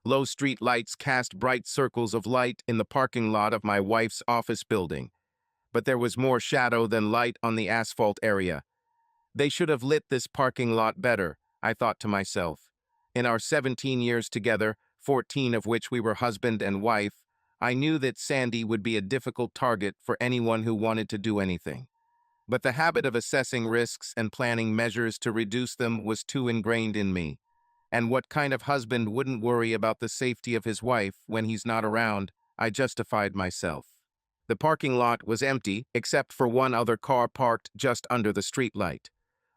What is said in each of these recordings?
Low street lights cast bright circles of light in the parking lot of my wife's office building, but there was more shadow than light on the asphalt area. They should have lit this parking lot better, I thought to myself. In our 17 years together, 14 of which we were husband and wife, I knew that Sandy would be a difficult target for anyone who wanted to do anything. But the habit of assessing risks and planning measures to reduce them was too ingrained in me. And what kind of husband wouldn't worry about the safety of his wife when he's not around? I justified myself. The parking lot was empty, except for one other car parked just under the streetlight.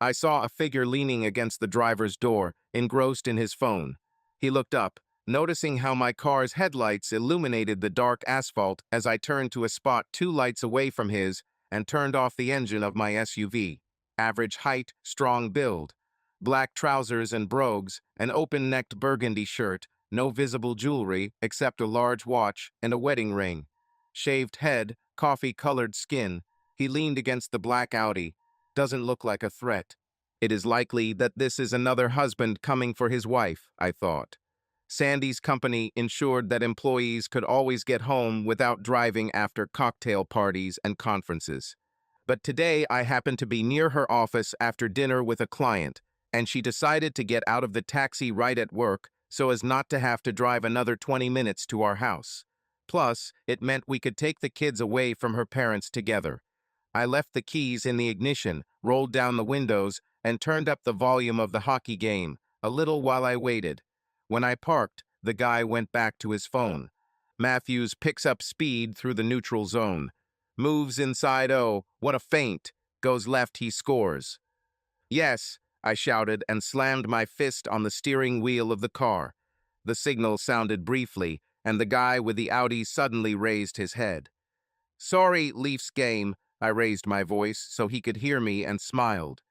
I saw a figure leaning against the driver's door, engrossed in his phone. He looked up, noticing how my car's headlights illuminated the dark asphalt as I turned to a spot 2 lights away from his and turned off the engine of my SUV. Average height, strong build. Black trousers and brogues, an open-necked burgundy shirt, no visible jewelry except a large watch and a wedding ring. Shaved head, coffee-colored skin. He leaned against the black Audi. Doesn't look like a threat. It is likely that this is another husband coming for his wife, I thought. Sandy's company ensured that employees could always get home without driving after cocktail parties and conferences. But today I happened to be near her office after dinner with a client, and she decided to get out of the taxi right at work so as not to have to drive another 20 minutes to our house. Plus, it meant we could take the kids away from her parents together. I left the keys in the ignition, rolled down the windows, and turned up the volume of the hockey game, a little while I waited. When I parked, the guy went back to his phone. Matthews picks up speed through the neutral zone. Moves inside, oh, what a feint. Goes left, he scores. Yes, I shouted and slammed my fist on the steering wheel of the car. The signal sounded briefly, and the guy with the Audi suddenly raised his head. Sorry, Leafs game, I raised my voice so he could hear me and smiled.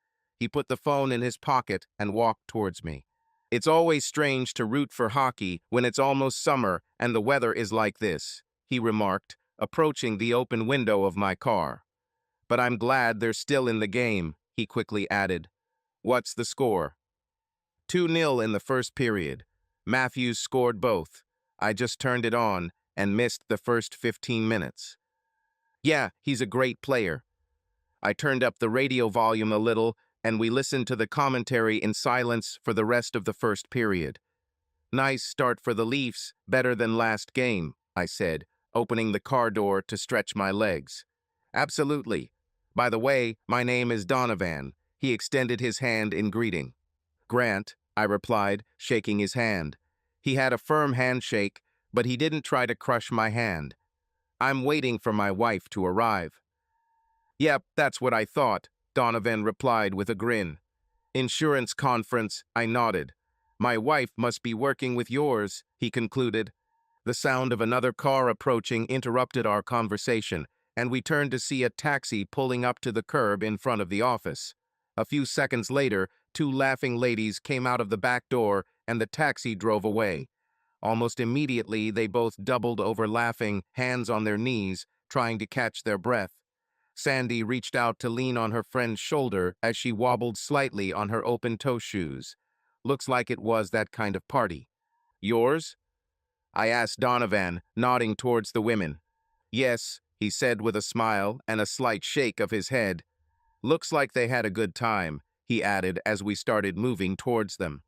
He put the phone in his pocket and walked towards me. It's always strange to root for hockey when it's almost summer and the weather is like this, he remarked, approaching the open window of my car. But I'm glad they're still in the game, he quickly added. What's the score? 2-0 in the first period. Matthews scored both. I just turned it on and missed the first 15 minutes. Yeah, he's a great player. I turned up the radio volume a little and we listened to the commentary in silence for the rest of the first period. Nice start for the Leafs, better than last game, I said, opening the car door to stretch my legs. Absolutely. By the way, my name is Donovan. He extended his hand in greeting. Grant, I replied, shaking his hand. He had a firm handshake, but he didn't try to crush my hand. I'm waiting for my wife to arrive. Yep, that's what I thought, Donovan replied with a grin. Insurance conference, I nodded. My wife must be working with yours, he concluded. The sound of another car approaching interrupted our conversation, and we turned to see a taxi pulling up to the curb in front of the office. A few seconds later, 2 laughing ladies came out of the back door and the taxi drove away. Almost immediately, they both doubled over laughing, hands on their knees, trying to catch their breath. Sandy reached out to lean on her friend's shoulder as she wobbled slightly on her open-toe shoes. Looks like it was that kind of party. Yours? I asked Donovan, nodding towards the women. Yes, he said with a smile and a slight shake of his head. Looks like they had a good time, he added as we started moving towards them.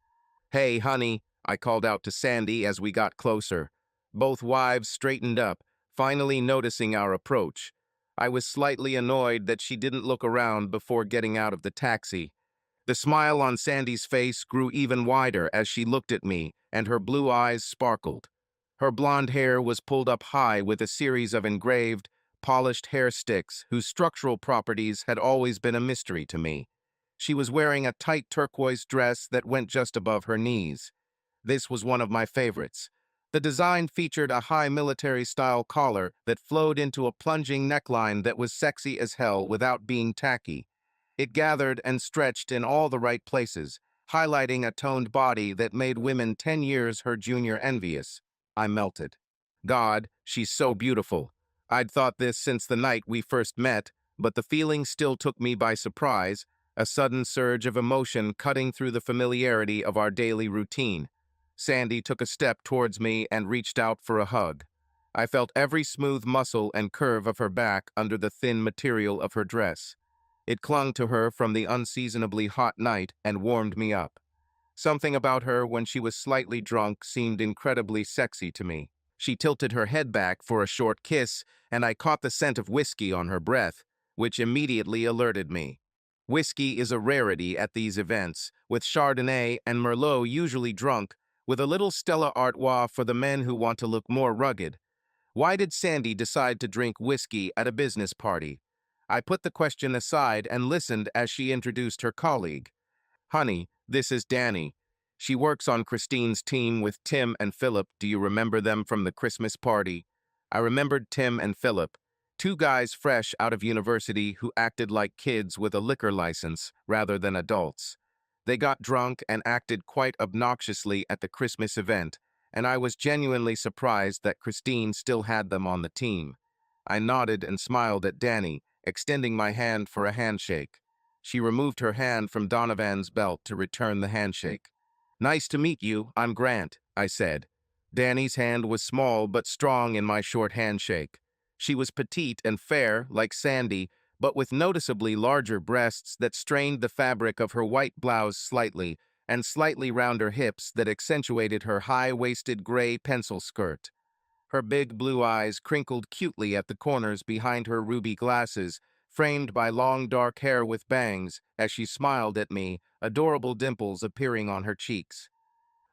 Hey, honey, I called out to Sandy as we got closer. Both wives straightened up, finally noticing our approach. I was slightly annoyed that she didn't look around before getting out of the taxi. The smile on Sandy's face grew even wider as she looked at me, and her blue eyes sparkled. Her blonde hair was pulled up high with a series of engraved, polished hair sticks whose structural properties had always been a mystery to me. She was wearing a tight turquoise dress that went just above her knees. This was one of my favorites. The design featured a high military-style collar that flowed into a plunging neckline that was sexy as hell without being tacky. It gathered and stretched in all the right places, highlighting a toned body that made women 10 years her junior envious. I melted. God, she's so beautiful. I'd thought this since the night we first met, but the feeling still took me by surprise, a sudden surge of emotion cutting through the familiarity of our daily routine. Sandy took a step towards me and reached out for a hug. I felt every smooth muscle and curve of her back under the thin material of her dress. It clung to her from the unseasonably hot night and warmed me up. Something about her when she was slightly drunk seemed incredibly sexy to me. She tilted her head back for a short kiss, and I caught the scent of whiskey on her breath, which immediately alerted me. Whiskey is a rarity at these events, with Chardonnay and Merlot usually drunk, with a little Stella Artois for the men who want to look more rugged. Why did Sandy decide to drink whiskey at a business party? I put the question aside and listened as she introduced her colleague. Honey, this is Danny. She works on Christine's team with Tim and Philip. Do you remember them from the Christmas party? I remembered Tim and Philip, two guys fresh out of university who acted like kids with a liquor license rather than adults. They got drunk and acted quite obnoxiously at the Christmas event, and I was genuinely surprised that Christine still had them on the team. I nodded and smiled at Danny, extending my hand for a handshake. She removed her hand from Donovan's belt to return the handshake. Nice to meet you, I'm Grant, I said. Danny's hand was small but strong in my short handshake. She was petite and fair, like Sandy, but with noticeably larger breasts that strained the fabric of her white blouse slightly, and slightly rounder hips that accentuated her high-waisted gray pencil skirt. Her big blue eyes crinkled cutely at the corners behind her ruby glasses, framed by long dark hair with bangs, as she smiled at me, adorable dimples appearing on her cheeks.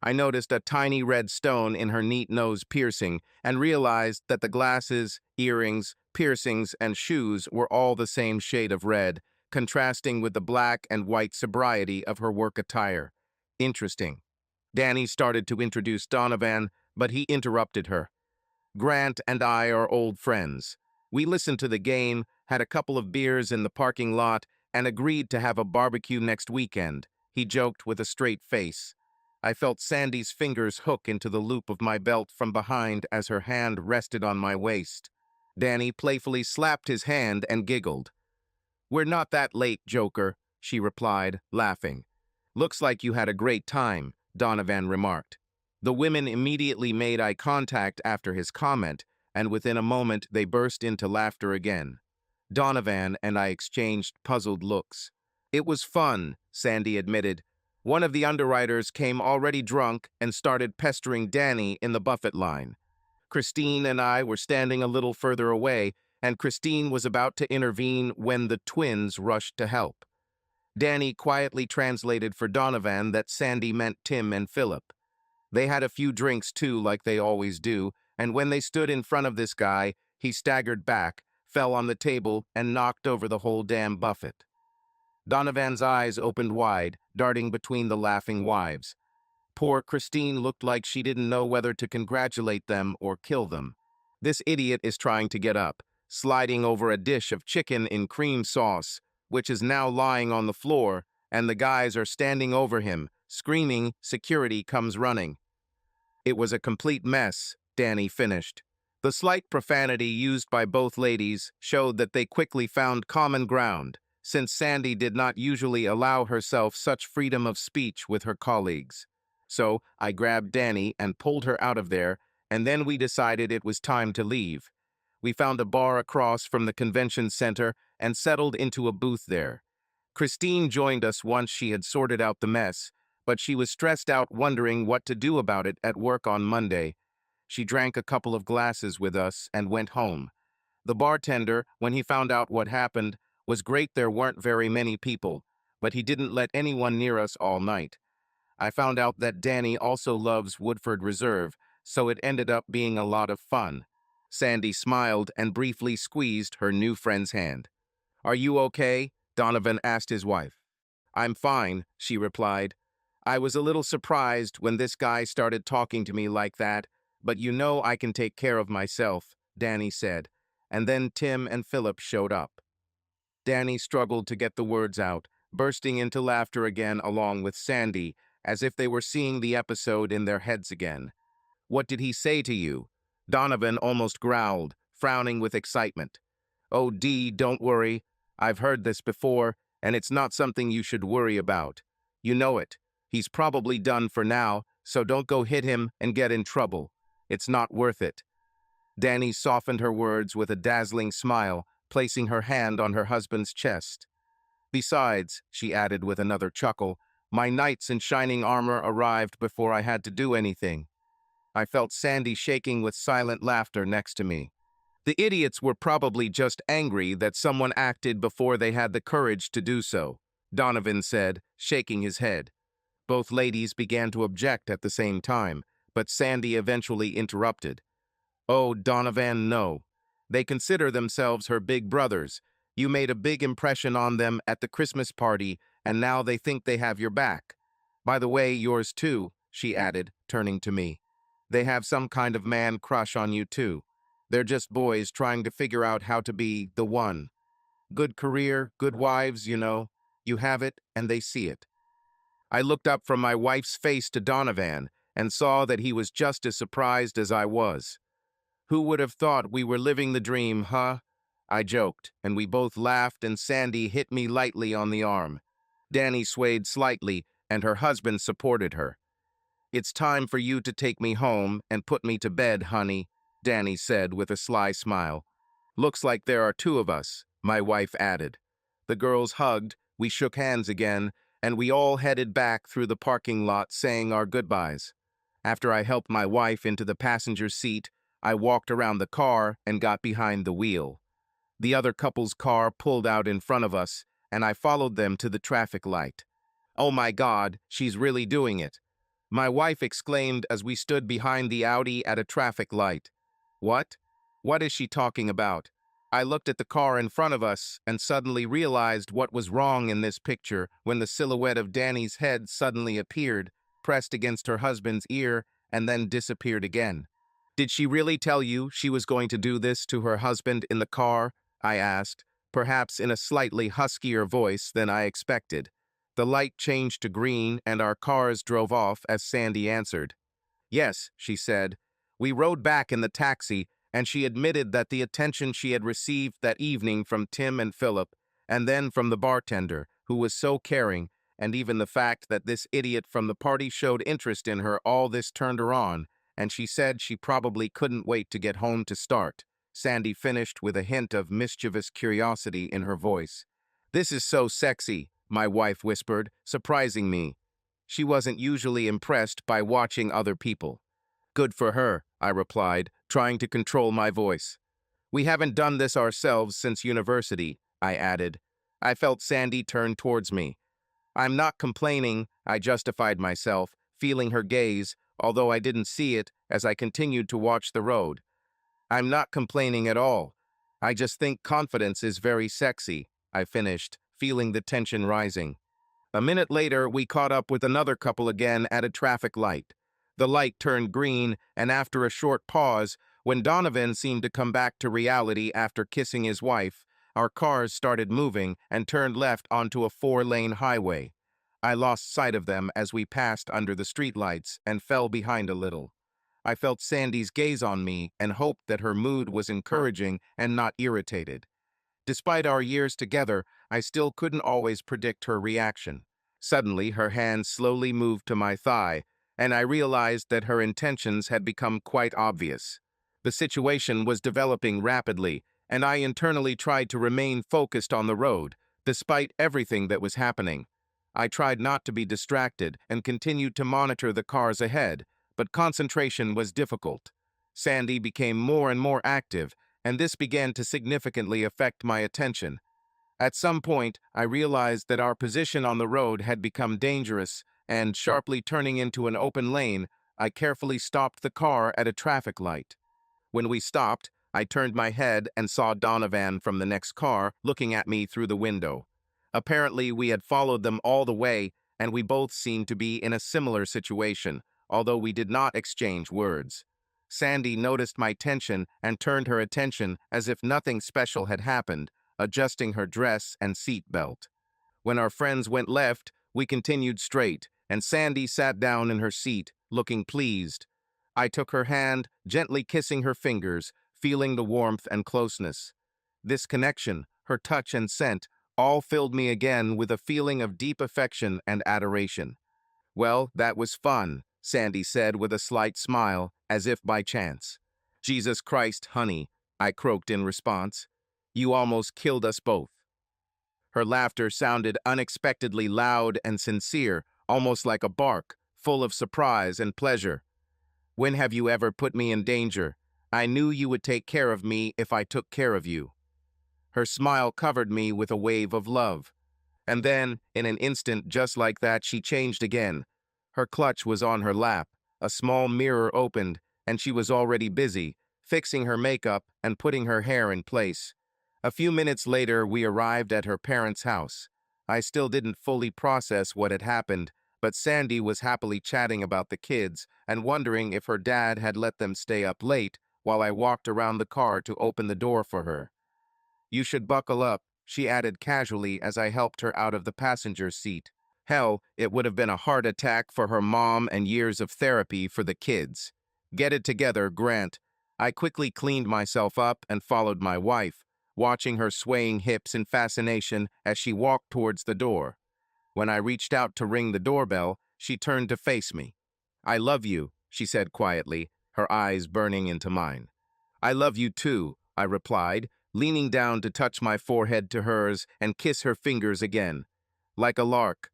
I noticed a tiny red stone in her neat nose piercing and realized that the glasses, earrings, piercings, and shoes were all the same shade of red, contrasting with the black and white sobriety of her work attire. Interesting. Danny started to introduce Donovan, but he interrupted her. Grant and I are old friends. We listened to the game, had a couple of beers in the parking lot, and agreed to have a barbecue next weekend, he joked with a straight face. I felt Sandy's fingers hook into the loop of my belt from behind as her hand rested on my waist. Danny playfully slapped his hand and giggled. We're not that late, Joker, she replied, laughing. Looks like you had a great time, Donovan remarked. The women immediately made eye contact after his comment, and within a moment they burst into laughter again. Donovan and I exchanged puzzled looks. It was fun, Sandy admitted. One of the underwriters came already drunk and started pestering Danny in the buffet line. Christine and I were standing a little further away, and Christine was about to intervene when the twins rushed to help. Danny quietly translated for Donovan that Sandy meant Tim and Philip. They had a few drinks too, like they always do, and when they stood in front of this guy, he staggered back, fell on the table, and knocked over the whole damn buffet. Donovan's eyes opened wide, darting between the laughing wives. Poor Christine looked like she didn't know whether to congratulate them or kill them. This idiot is trying to get up, sliding over a dish of chicken in cream sauce, which is now lying on the floor, and the guys are standing over him, screaming, "Security comes running." It was a complete mess, Danny finished. The slight profanity used by both ladies showed that they quickly found common ground, since Sandy did not usually allow herself such freedom of speech with her colleagues. So I grabbed Danny and pulled her out of there, and then we decided it was time to leave. We found a bar across from the convention center and settled into a booth there. Christine joined us once she had sorted out the mess, but she was stressed out wondering what to do about it at work on Monday. She drank a couple of glasses with us and went home. The bartender, when he found out what happened, was great. There weren't very many people, but he didn't let anyone near us all night. I found out that Danny also loves Woodford Reserve, so it ended up being a lot of fun. Sandy smiled and briefly squeezed her new friend's hand. Are you okay? Donovan asked his wife. I'm fine, she replied. I was a little surprised when this guy started talking to me like that, but you know I can take care of myself, Danny said, and then Tim and Philip showed up. Danny struggled to get the words out, bursting into laughter again along with Sandy, as if they were seeing the episode in their heads again. What did he say to you? Donovan almost growled, frowning with excitement. Oh, Dee, don't worry. I've heard this before, and it's not something you should worry about. You know it. He's probably done for now, so don't go hit him and get in trouble. It's not worth it." Danny softened her words with a dazzling smile, placing her hand on her husband's chest. "Besides," she added with another chuckle, "my knights in shining armor arrived before I had to do anything." I felt Sandy shaking with silent laughter next to me. The idiots were probably just angry that someone acted before they had the courage to do so, Donovan said, shaking his head. Both ladies began to object at the same time, but Sandy eventually interrupted. "Oh, Donovan, no. They consider themselves her big brothers. You made a big impression on them at the Christmas party, and now they think they have your back. By the way, yours too," she added, turning to me. "They have some kind of man crush on you too. They're just boys trying to figure out how to be the one. Good career, good wives, you know. You have it, and they see it." I looked up from my wife's face to Donovan and saw that he was just as surprised as I was. "Who would have thought we were living the dream, huh?" I joked, and we both laughed, and Sandy hit me lightly on the arm. Danny swayed slightly, and her husband supported her. "It's time for you to take me home and put me to bed, honey," Danny said with a sly smile. "Looks like there are two of us," my wife added. The girls hugged, we shook hands again, and we all headed back through the parking lot saying our goodbyes. After I helped my wife into the passenger seat, I walked around the car and got behind the wheel. The other couple's car pulled out in front of us, and I followed them to the traffic light. "Oh my God, she's really doing it," my wife exclaimed as we stood behind the Audi at a traffic light. "What? What is she talking about?" I looked at the car in front of us and suddenly realized what was wrong in this picture when the silhouette of Danny's head suddenly appeared, pressed against her husband's ear, and then disappeared again. "Did she really tell you she was going to do this to her husband in the car?" I asked, perhaps in a slightly huskier voice than I expected. The light changed to green and our cars drove off as Sandy answered. "Yes," she said. "We rode back in the taxi, and she admitted that the attention she had received that evening from Tim and Philip, and then from the bartender, who was so caring, and even the fact that this idiot from the party showed interest in her, all this turned her on, and she said she probably couldn't wait to get home to start." Sandy finished with a hint of mischievous curiosity in her voice. "This is so sexy," my wife whispered, surprising me. She wasn't usually impressed by watching other people. "Good for her," I replied, trying to control my voice. "We haven't done this ourselves since university," I added. I felt Sandy turn towards me. "I'm not complaining," I justified myself, feeling her gaze, although I didn't see it as I continued to watch the road. "I'm not complaining at all. I just think confidence is very sexy," I finished, feeling the tension rising. A minute later, we caught up with another couple again at a traffic light. The light turned green, and after a short pause, when Donovan seemed to come back to reality after kissing his wife, our cars started moving and turned left onto a four-lane highway. I lost sight of them as we passed under the streetlights and fell behind a little. I felt Sandy's gaze on me and hoped that her mood was encouraging and not irritated. Despite our years together, I still couldn't always predict her reaction. Suddenly, her hand slowly moved to my thigh, and I realized that her intentions had become quite obvious. The situation was developing rapidly, and I internally tried to remain focused on the road, despite everything that was happening. I tried not to be distracted and continued to monitor the cars ahead, but concentration was difficult. Sandy became more and more active, and this began to significantly affect my attention. At some point, I realized that our position on the road had become dangerous, and sharply turning into an open lane, I carefully stopped the car at a traffic light. When we stopped, I turned my head and saw Donovan from the next car looking at me through the window. Apparently, we had followed them all the way, and we both seemed to be in a similar situation, although we did not exchange words. Sandy noticed my tension and turned her attention as if nothing special had happened, adjusting her dress and seat belt. When our friends went left, we continued straight, and Sandy sat down in her seat, looking pleased. I took her hand, gently kissing her fingers, feeling the warmth and closeness. This connection, her touch and scent, all filled me again with a feeling of deep affection and adoration. "Well, that was fun," Sandy said with a slight smile, as if by chance. Jesus Christ, honey, I croaked in response. You almost killed us both. Her laughter sounded unexpectedly loud and sincere, almost like a bark, full of surprise and pleasure. When have you ever put me in danger? I knew you would take care of me if I took care of you. Her smile covered me with a wave of love. And then, in an instant just like that, she changed again. Her clutch was on her lap, a small mirror opened, and she was already busy, fixing her makeup and putting her hair in place. A few minutes later, we arrived at her parents' house. I still didn't fully process what had happened, but Sandy was happily chatting about the kids and wondering if her dad had let them stay up late while I walked around the car to open the door for her. You should buckle up, she added casually as I helped her out of the passenger seat. Hell, it would have been a heart attack for her mom and years of therapy for the kids. Get it together, Grant. I quickly cleaned myself up and followed my wife, watching her swaying hips in fascination as she walked towards the door. When I reached out to ring the doorbell, she turned to face me. I love you, she said quietly, her eyes burning into mine. I love you too, I replied, leaning down to touch my forehead to hers and kiss her fingers again. Like a lark.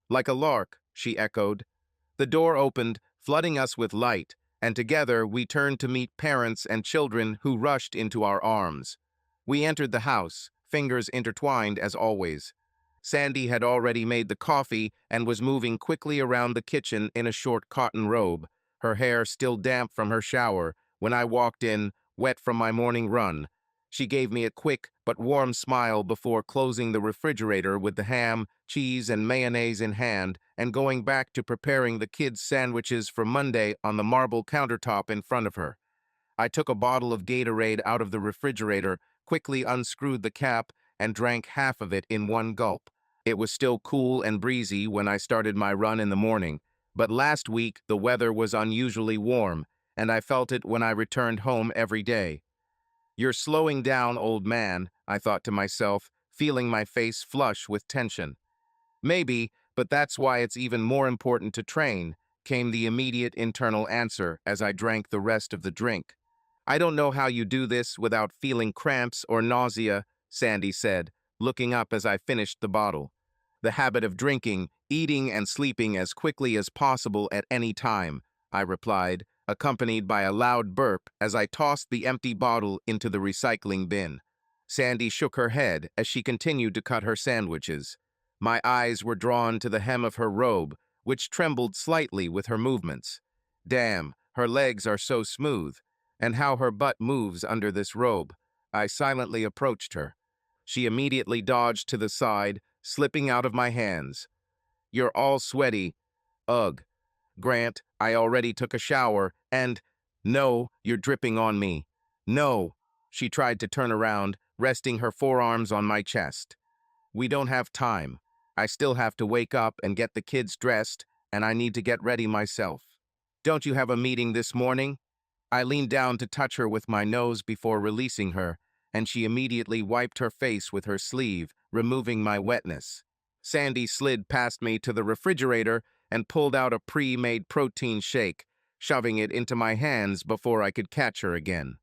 Like a lark, she echoed. The door opened, flooding us with light, and together we turned to meet parents and children who rushed into our arms. We entered the house, fingers intertwined as always. Sandy had already made the coffee and was moving quickly around the kitchen in a short cotton robe, her hair still damp from her shower, when I walked in, wet from my morning run. She gave me a quick but warm smile before closing the refrigerator with the ham, cheese, and mayonnaise in hand and going back to preparing the kids' sandwiches for Monday on the marble countertop in front of her. I took a bottle of Gatorade out of the refrigerator, quickly unscrewed the cap, and drank half of it in one gulp. It was still cool and breezy when I started my run in the morning, but last week the weather was unusually warm, and I felt it when I returned home every day. You're slowing down, old man, I thought to myself, feeling my face flush with tension. Maybe, but that's why it's even more important to train, came the immediate internal answer as I drank the rest of the drink. I don't know how you do this without feeling cramps or nausea, Sandy said, looking up as I finished the bottle. The habit of drinking, eating, and sleeping as quickly as possible at any time, I replied, accompanied by a loud burp as I tossed the empty bottle into the recycling bin. Sandy shook her head as she continued to cut her sandwiches. My eyes were drawn to the hem of her robe, which trembled slightly with her movements. Damn, her legs are so smooth, and how her butt moves under this robe. I silently approached her. She immediately dodged to the side, slipping out of my hands. You're all sweaty. Ugh. Grant, I already took a shower, and... No, you're dripping on me. No. She tried to turn around, resting her forearms on my chest. We don't have time. I still have to wake up and get the kids dressed, and I need to get ready myself. Don't you have a meeting this morning? I leaned down to touch her with my nose before releasing her, and she immediately wiped her face with her sleeve, removing my wetness. Sandy slid past me to the refrigerator and pulled out a pre-made protein shake, shoving it into my hands before I could catch her again.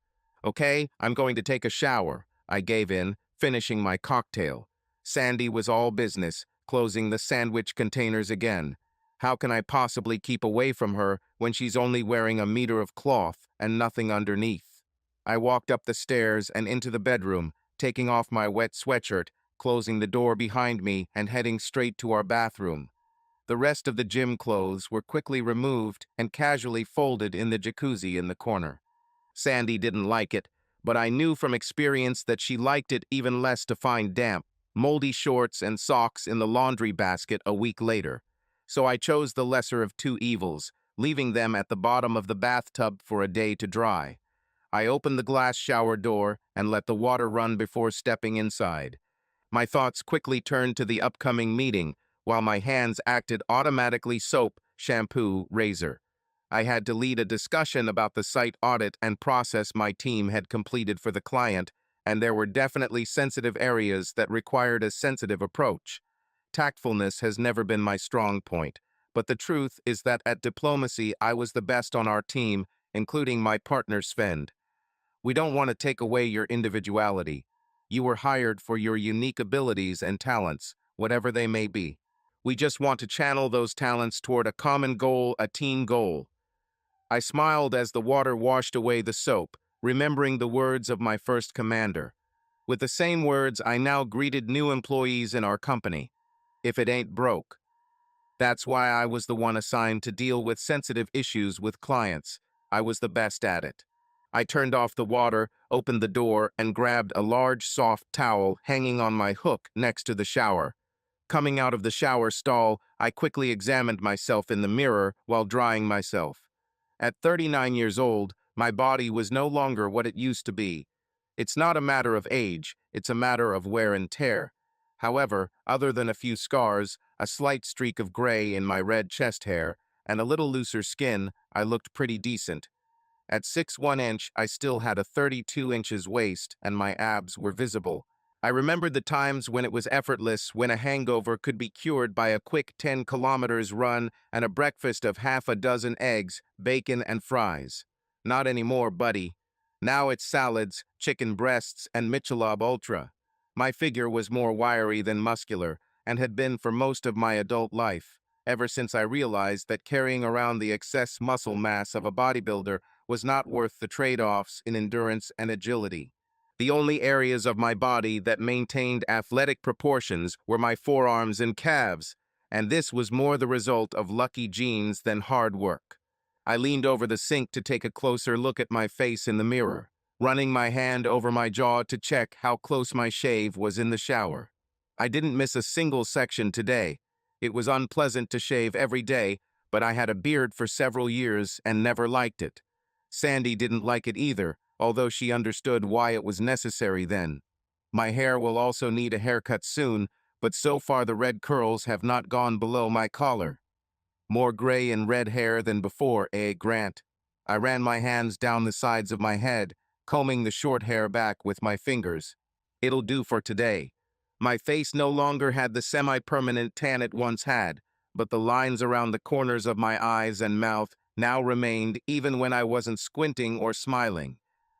Okay, I'm going to take a shower, I gave in, finishing my cocktail. Sandy was all business, closing the sandwich containers again. How can I possibly keep away from her when she's only wearing a meter of cloth and nothing underneath? I walked up the stairs and into the bedroom, taking off my wet sweatshirt, closing the door behind me and heading straight to our bathroom. The rest of the gym clothes were quickly removed and casually folded in the jacuzzi in the corner. Sandy didn't like it, but I knew from experience that she liked it even less to find damp, moldy shorts and socks in the laundry basket a week later. So I chose the lesser of two evils, leaving them at the bottom of the bathtub for a day to dry. I opened the glass shower door and let the water run before stepping inside. My thoughts quickly turned to the upcoming meeting, while my hands acted automatically soap, shampoo, razor. I had to lead a discussion about the site audit and process my team had completed for the client, and there were definitely sensitive areas that required a sensitive approach. Tactfulness has never been my strong point, But the truth is that at diplomacy, I was the best on our team, including my partner Sven. We don't want to take away your individuality. You were hired for your unique abilities and talents, whatever they may be. We just want to channel those talents toward a common goal, a team goal. I smiled as the water washed away the soap, remembering the words of my first commander. With the same words, I now greeted new employees in our company. If it ain't broke. That's why I was the one assigned to deal with sensitive issues with clients. I was the best at it. I turned off the water, opened the door, and grabbed a large soft towel hanging on my hook next to the shower. Coming out of the shower stall, I quickly examined myself in the mirror while drying myself. At 39 years old, my body was no longer what it used to be. It's not a matter of age, it's a matter of wear and tear. However, other than a few scars, a slight streak of gray in my red chest hair, and a little looser skin, I looked pretty decent. At 6'1" I still had a 32 inches waist, and my abs were visible. I remembered the times when it was effortless, when a hangover could be cured by a quick 10 kilometers run and a breakfast of half a dozen eggs, bacon, and fries. Not anymore, buddy. Now it's salads, chicken breasts, and Michelob Ultra. My figure was more wiry than muscular, and had been for most of my adult life, ever since I realized that carrying around the excess muscle mass of a bodybuilder was not worth the trade-offs in endurance and agility. The only areas of my body that maintained athletic proportions were my forearms and calves, and this was more the result of lucky genes than hard work. I leaned over the sink to take a closer look at my face in the mirror, running my hand over my jaw to check how close my shave was in the shower. I didn't miss a single section today. It was unpleasant to shave every day, but I had a beard for several years and never liked it. Sandy didn't like it either, although she understood why it was necessary then. My hair will also need a haircut soon, but so far the red curls have not gone below my collar. More gray and red hair than before, eh, Grant? I ran my hands down the sides of my head, combing the short hair back with my fingers. It'll do for today. My face no longer had the semi-permanent tan it once had, but the lines around the corners of my eyes and mouth now remained even when I wasn't squinting or smiling.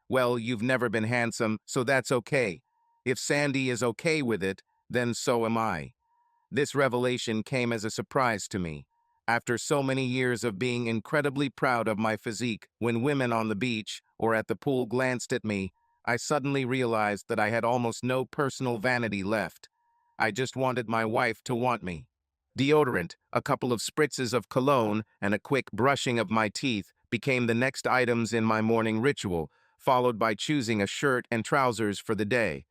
Well, you've never been handsome, so that's okay. If Sandy is okay with it, then so am I. This revelation came as a surprise to me. After so many years of being incredibly proud of my physique, when women on the beach or at the pool glanced at me, I suddenly realized that I had almost no personal vanity left. I just wanted my wife to want me. Deodorant, a couple of spritzes of cologne, and a quick brushing of my teeth became the next items in my morning ritual, followed by choosing a shirt and trousers for the day.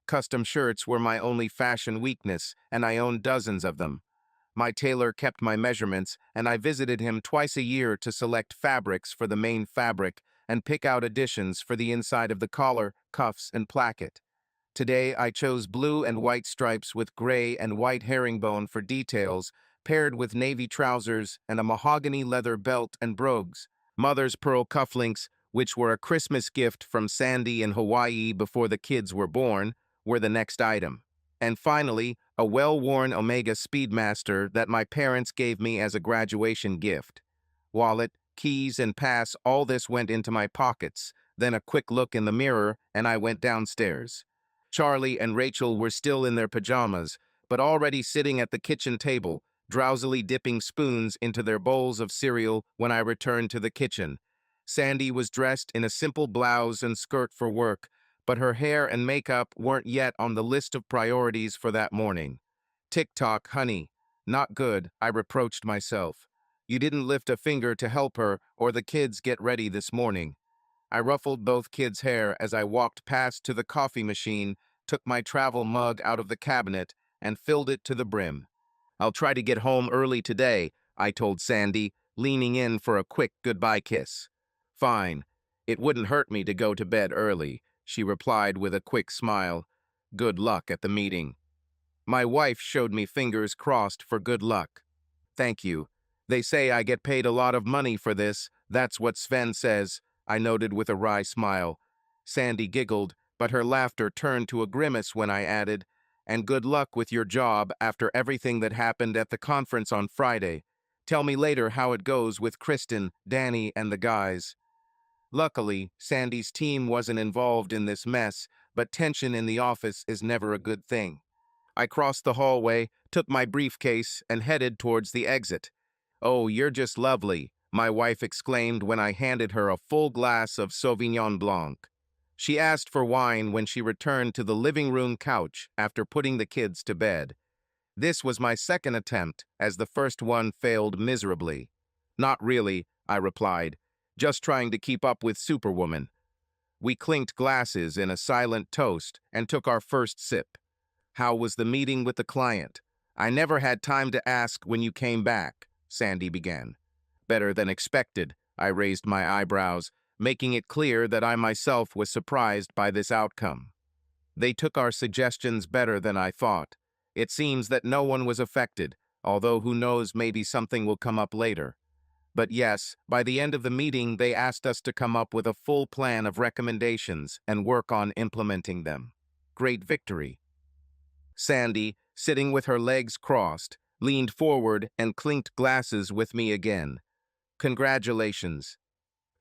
Custom shirts were my only fashion weakness, and I owned dozens of them. My tailor kept my measurements, and I visited him twice a year to select fabrics for the main fabric and pick out additions for the inside of the collar, cuffs, and placket. Today, I chose blue and white stripes with gray and white herringbone for details, paired with navy trousers and a mahogany leather belt and brogues. Mother's pearl cufflinks, which were a Christmas gift from Sandy in Hawaii before the kids were born, were the next item. And finally, a well-worn Omega Speedmaster that my parents gave me as a graduation gift. Wallet, keys, and pass, all this went into my pockets. Then a quick look in the mirror, and I went downstairs. Charlie and Rachel were still in their pajamas, but already sitting at the kitchen table, drowsily dipping spoons into their bowls of cereal when I returned to the kitchen. Sandy was dressed in a simple blouse and skirt for work, but her hair and makeup weren't yet on the list of priorities for that morning. Tick-tock, honey. Not good, I reproached myself. You didn't lift a finger to help her or the kids get ready this morning. I ruffled both kids' hair as I walked past to the coffee machine, took my travel mug out of the cabinet, and filled it to the brim. I'll try to get home early today, I told Sandy, leaning in for a quick goodbye kiss. Fine. It wouldn't hurt me to go to bed early, she replied with a quick smile. Good luck at the meeting. My wife showed me fingers crossed for good luck. Thank you. They say I get paid a lot of money for this. That's what Sven says, I noted with a wry smile. Sandy giggled, but her laughter turned to a grimace when I added, and good luck with your job after everything that happened at the conference on Friday. Tell me later how it goes with Kristen, Danny, and the guys. Luckily, Sandy's team wasn't involved in this mess, but tension in the office is never a good thing. I crossed the hallway, took my briefcase, and headed towards the exit. "Oh, you're just lovely," my wife exclaimed when I handed her a full glass of Sauvignon Blanc. She asked for wine when she returned to the living room couch after putting the kids to bed. This was my second attempt, as the first one failed miserably. "Not really," I replied, "just trying to keep up with Superwoman." We clinked glasses in a silent toast and took our first sip. "How was the meeting with the client?" "I never had time to ask when you came back," Sandy began. "Better than expected," I raised my eyebrows, making it clear that I myself was surprised by this outcome. "They took our suggestions better than I thought. It seems that no one was affected, although who knows, maybe something will come up later. But yes, by the end of the meeting, they asked us to come up with a full plan of recommendations and work on implementing them. Great victory." Sandy, sitting with her legs crossed, leaned forward and clinked glasses with me again. "Congratulations."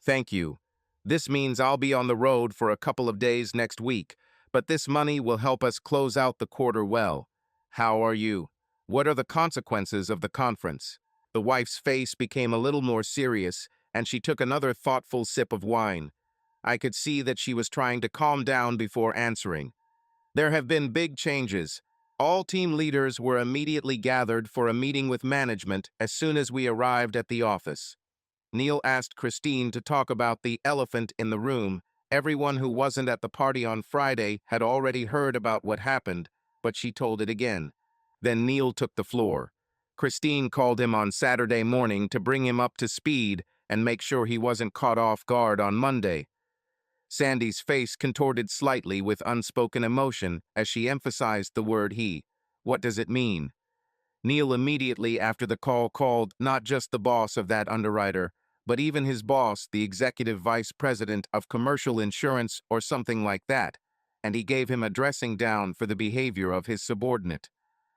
"Thank you. This means I'll be on the road for a couple of days next week, but this money will help us close out the quarter well. How are you? What are the consequences of the conference?" The wife's face became a little more serious, and she took another thoughtful sip of wine. I could see that she was trying to calm down before answering. "There have been big changes. All team leaders were immediately gathered for a meeting with management as soon as we arrived at the office." Neil asked Christine to talk about the elephant in the room. Everyone who wasn't at the party on Friday had already heard about what happened, but she told it again. Then Neil took the floor. Christine called him on Saturday morning to bring him up to speed and make sure he wasn't caught off guard on Monday. Sandy's face contorted slightly with unspoken emotion as she emphasized the word he. "What does it mean?" Neil immediately after the call called not just the boss of that underwriter, but even his boss, the executive vice president of commercial insurance or something like that, and he gave him a dressing down for the behavior of his subordinate.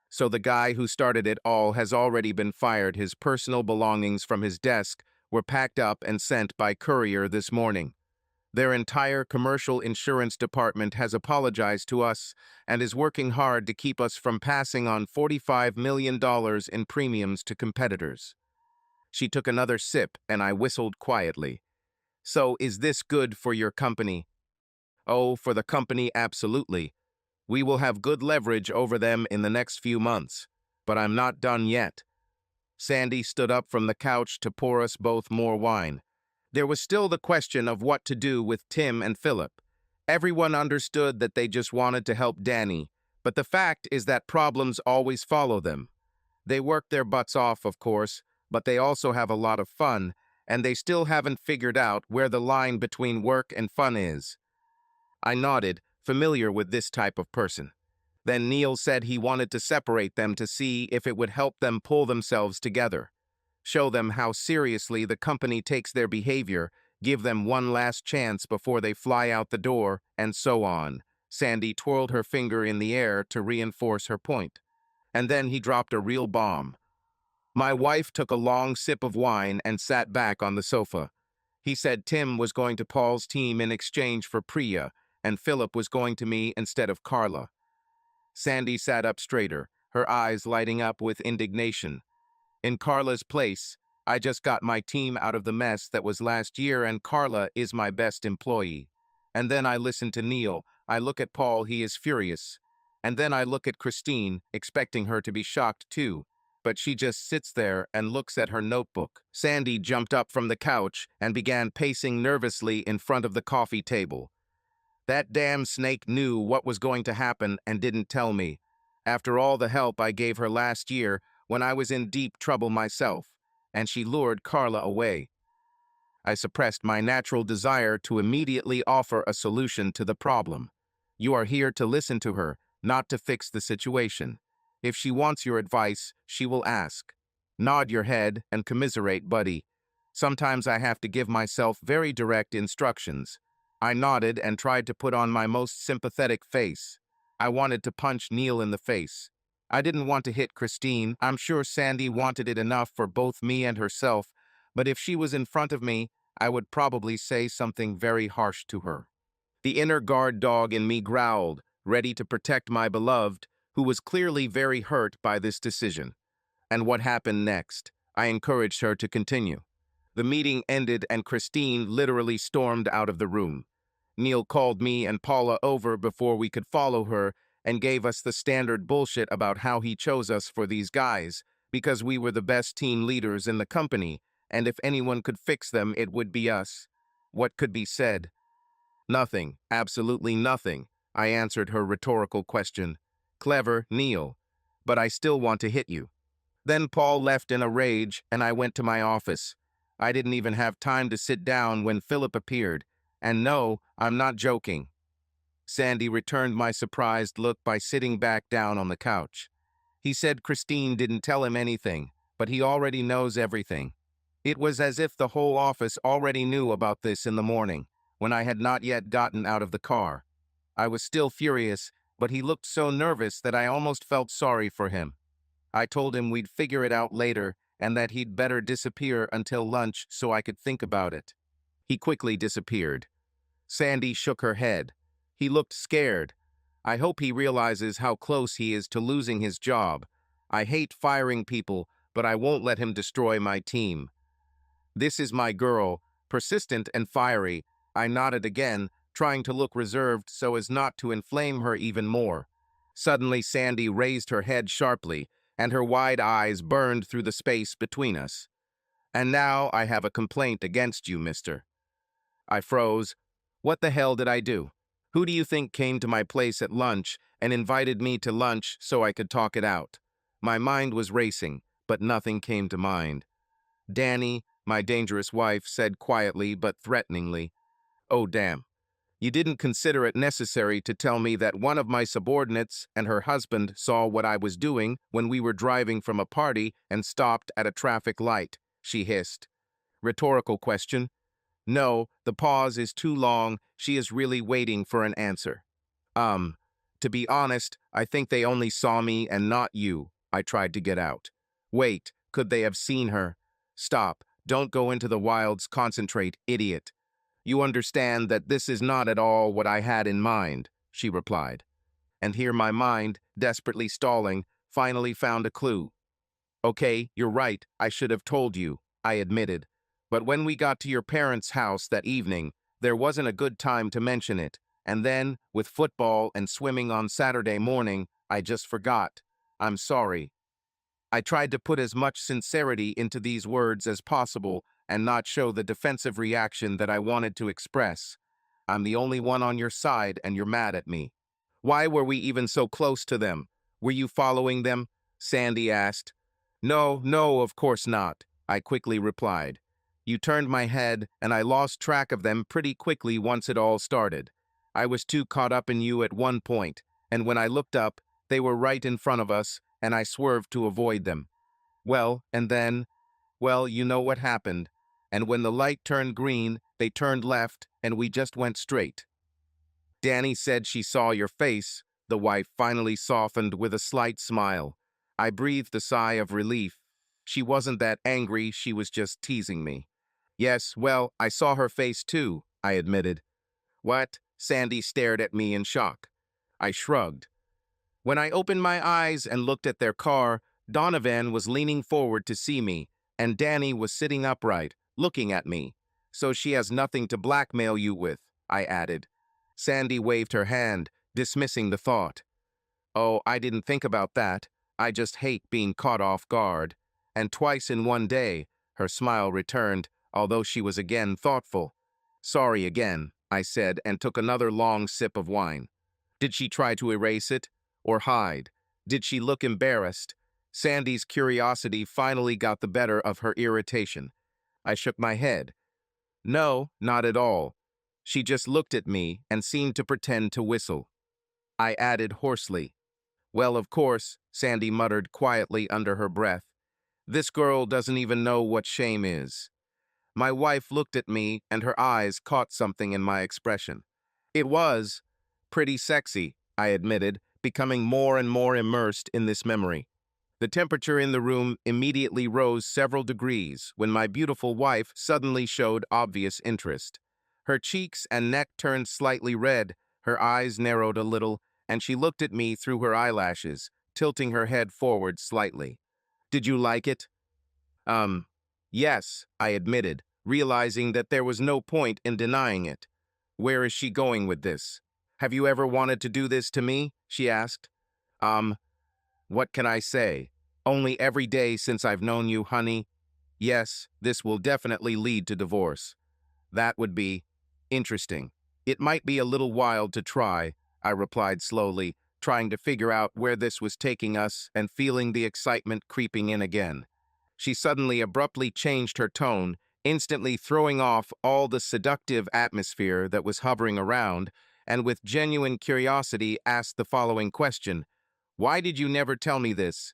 "So the guy who started it all has already been fired. His personal belongings from his desk were packed up and sent by courier this morning. Their entire commercial insurance department has apologized to us and is working hard to keep us from passing on $45 million in premiums to competitors." She took another sip and I whistled quietly. "So is this good for your company?" "Oh, for the company, absolutely. We will have good leverage over them in the next few months. But I'm not done yet." Sandy stood up from the couch to pour us both more wine. There was still the question of what to do with Tim and Philip. Everyone understood that they just wanted to help Danny, but the fact is that problems always follow them. They work their butts off, of course, but they also have a lot of fun, and they still haven't figured out where the line between work and fun is. I nodded, familiar with this type of person. Then Neil said he wanted to separate them to see if it would help them pull themselves together. Show them how seriously the company takes their behavior, give them one last chance before they fly out the door, and so on. Sandy twirled her finger in the air to reinforce her point. And then he dropped a real bomb. My wife took a long sip of wine and sat back on the sofa. He said Tim was going to Paul's team in exchange for Priya, and Philip was going to me instead of Carla. Sandy sat up straighter, her eyes lighting up with indignation. "In Carla's place, I just got my team out of the mess that was last year, and Carla is my best employee." And then I listen to Neil. I look at Paul, he is furious. And then I look at Christine, expecting her to be shocked too. But she just sits there and looks at her notebook. Sandy jumped up from the couch and began pacing nervously in front of the coffee table. "That damn snake knew what was going to happen and didn't tell me. After all the help I gave her last year, when I was in deep trouble myself, and she lured Carla away." I suppressed my natural desire to immediately offer a solution to the problem. "You are here to listen to her, not to fix the situation. If she wants your advice, she will ask. Nod your head and commiserate, buddy. Sometimes I have to give myself very direct instructions." I nodded and tried to put on my most sympathetic face. I wanted to punch Neil in the face. I didn't want to hit Christine. I'm sure Sandy wanted it enough for both me and herself, but if she was in front of me, I would probably say something very harsh to her. The inner guard dog in me growled, ready to protect my beloved, who was clearly very hurt by this decision. And what happened next? I encouraged her to continue. The meeting ended and Christine literally stormed out of the room. Neil called me and Paula over before we could follow her and gave us the standard bullshit about how he chose us for these guys, because we were the best team leaders in the company, and if anyone could fix them, it would be us. What could be said? Nothing, absolutely nothing, I answered her rhetorical question. Clever, Neil. But I still want to hit you. Then Paul left in a rage, and I went to my office. I didn't even have time to sit down when Philip appeared. And no, I'm not joking. Sandy returned my surprised look by sitting back down on the couch. He said Christine didn't tell him anything, but he already knows everything. It was as if the whole office already knew about this in the morning, when I had not yet gotten out of the car. I was still furious, but he looked so nervous that I almost felt sorry for him. I told him we'd figure it out later and that he'd better disappear until lunch so I could think about it. He quickly disappeared. Sandy shook her head. He looked scared. I hope he realizes how close he is to losing his job. I hate firing people, but I won't let him destroy my team. This is my girl, persistent and fiery. I nodded again, trying to look reserved so as not to inflame her even more. Suddenly, Sandy raised her head sharply, and her wide eyes burned through the space between us. And now I have a complaint against you, mister. I froze. What the hell did I do? Who do you think came to my place at lunch and invited me to lunch so I could talk it out? My mind was racing, but nothing came to mind. Danny, my dangerous wife, said quietly but threateningly, "Oh, damn. You didn't consider it necessary to tell me that one of my subordinates and her husband saw what I was doing when we were driving from a party and stopped at a traffic light," she hissed. Rhetorical question. No, the pause is too long. She is really waiting for an answer. To be honest, I think they only saw me and not you. I tried to get out. Wait, could they have seen her? Stop. Don't go into the wilds. Concentrate, idiot. You understand that this is not at all what I had in mind, she replied. And here my mind, desperately stalling, finally found a clue. Okay, you're right. I should have told you, I admitted. But when we got to your parents' house that evening, there wasn't a good time to mention it. And then, with football and swimming on Saturday morning, I just forgot. I'm sorry. I tried to put as much sincerity into these words as possible and not show the defensive reaction that I wanted to express. I'm the only one on your side and you're mad at me. Why were we even so close to them? Were you following them? Sandy asked. No, no, of course not, I quickly replied. You turned my head, and I lost track of them pretty quickly once it all started. I was too caught up in you at one point, and when I looked up, they were right in front of us, and I swerved to avoid them. Well, and then, well, you know what happened. And when the light turned green, they turned left, and we just went straight. Danny said she saw your face. The wife finally softened with a slight smile. I breathed a sigh of relief. She wasn't that angry, she was just teasing me. Yes, well, I saw her face too, I admitted. What? Sandy stared at me in shock. I shrugged. When I opened my eyes and looked at their car, Donovan was leaning forward to see me, and Danny was sitting upright, looking at me. So she has nothing to blackmail you with, I added. Sandy waved her hand, dismissing the thought. Oh, I didn't think about that. I just hate being caught off guard. And twice in one day, her smile returned, although she was again thoughtful. Sorry again, I said, and took another long sip of wine. Did she try to erase it? Or hide? Did she look embarrassed? Sandy's curiosity finally got the better of her irritation. I shook my head. No, not at all. She just looked at me and seemed to pretend to whistle. I added hoarsely. Well, of course, Sandy muttered quietly under her breath. This girl doesn't even know what shame is. My wife looked at me and her eyes caught something in my expression. It was pretty sexy, I admitted, becoming more and more immersed in this memory. The temperature in the room immediately rose several degrees when my beautiful wife suddenly showed obvious interest. Her cheeks and neck turned slightly red, her eyes narrowed a little, and she looked at me through her eyelashes, tilting her head forward slightly. "Did you like it?" Um, yes, I admitted, realizing that there was no point in denying it. "Where is she going with this? Have you ever wanted to do this to me?" she asked. Um, what can I say? Only every day since I've known you, honey. Yes, this will definitely lead to divorce. That would be interesting. It might be a little wild to try, I replied slowly, trying to figure out where this was taking us and feeling the excitement creeping in again. She suddenly abruptly changed her tone, instantly throwing off all the seductive atmosphere that was hovering around, and with genuine curiosity asked the following question: "Why did you never tell me this?"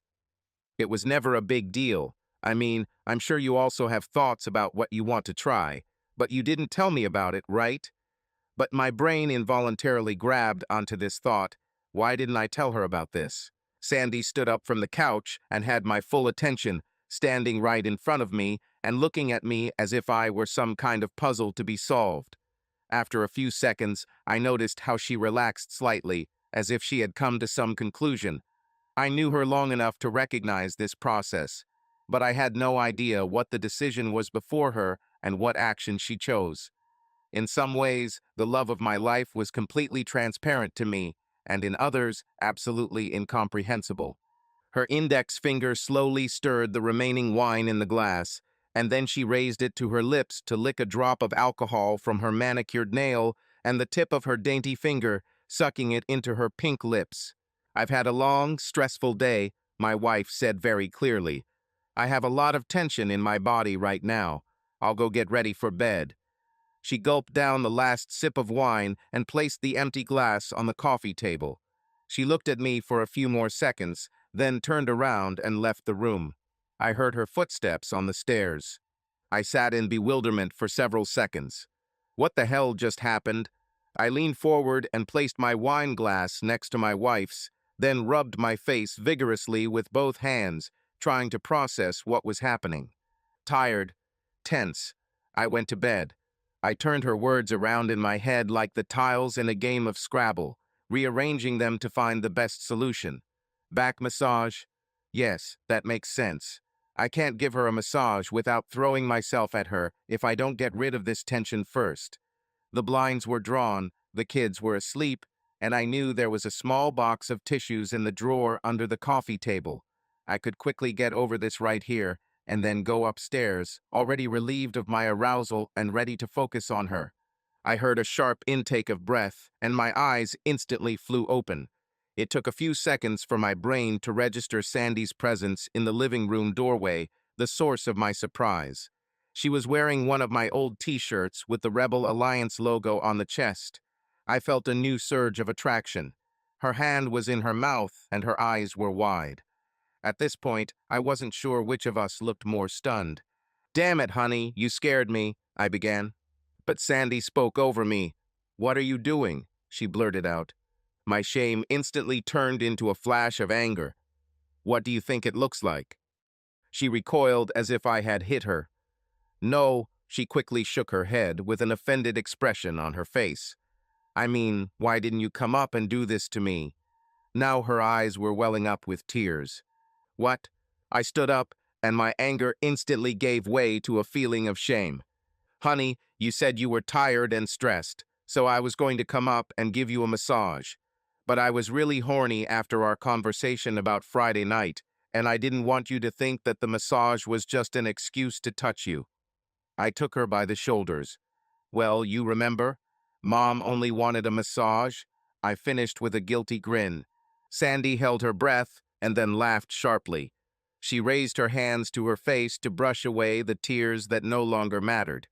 "It was never a big deal. I mean, I'm sure you also have thoughts about what you want to try, but you didn't tell me about it, right?" But my brain involuntarily grabbed onto this thought. Why didn't I tell her about this? Sandy stood up from the couch and had my full attention, standing right in front of me and looking at me as if I were some kind of puzzle to be solved. After a few seconds, I noticed how she relaxed slightly, as if she had come to some conclusion. I knew her long enough to recognize this process, but I had no idea what the decision was before her and what action she chose. In some ways, the love of my life was completely transparent to me, and in others, absolutely incomprehensible. Her index finger slowly stirred the remaining wine in the glass, and then she raised it to her lips to lick a drop of alcohol from her manicured nail and the tip of her dainty finger, sucking it into her pink lips. "I've had a long, stressful day," my wife said very clearly. "I have a lot of tension in my body right now. I'll go get ready for bed." She gulped down the last sip of wine and placed the empty glass on the coffee table. She looked at me for a few more seconds, then turned around and left the room. I heard her footsteps on the stairs. I sat in bewilderment for several seconds. What the hell just happened? I leaned forward and placed my wine glass next to my wife's, then rubbed my face vigorously with both hands, trying to process what was happening. Tired, tense, I went to bed. I turned her words around in my head like the tiles in a game of Scrabble, rearranging them to find the best solution. Back massage? Yes, that makes sense. I can't give her a massage without throwing myself at her if I don't get rid of this tension first. The blinds were drawn, the kids were asleep, and I knew there was a small box of tissues in the drawer under the coffee table. I could quickly get over this right here, and then go upstairs, already relieved of my arousal and ready to focus on her. I heard a sharp intake of breath, and my eyes instantly flew open. It took a few seconds for my brain to register Sandy's presence in the living room doorway, the source of my surprise. She was wearing one of my old t-shirts with the Rebel Alliance logo on the chest. I felt a new surge of attraction. Her hand was in her mouth, and her eyes were wide. At this point, I wasn't sure which of us looked more stunned. "Damn it, honey, you scared me," I began. But Sandy spoke over me. "What are you doing?" she blurted out. My shame instantly turned into a flash of anger. "What do you think it looks like?" She recoiled as if I had hit her. "No," she quickly shook her head with an offended expression on her face. "I mean, why didn't you come up and do this to me?" Now her eyes were welling up with tears. "What?" I stood up, and my anger instantly gave way to a feeling of shame. "Honey, you said you were tired and stressed, so I was going to come up and give you a massage. But I was really horny after our conversation about Friday night, and I didn't want you to think that the massage was just an excuse to touch you." I took her by the shoulders. "Well, you remember? Mom only wanted a massage." I finished with a guilty grin. Sandy held her breath and then laughed sharply. She raised her hands to her face to brush away the tears that no longer mattered.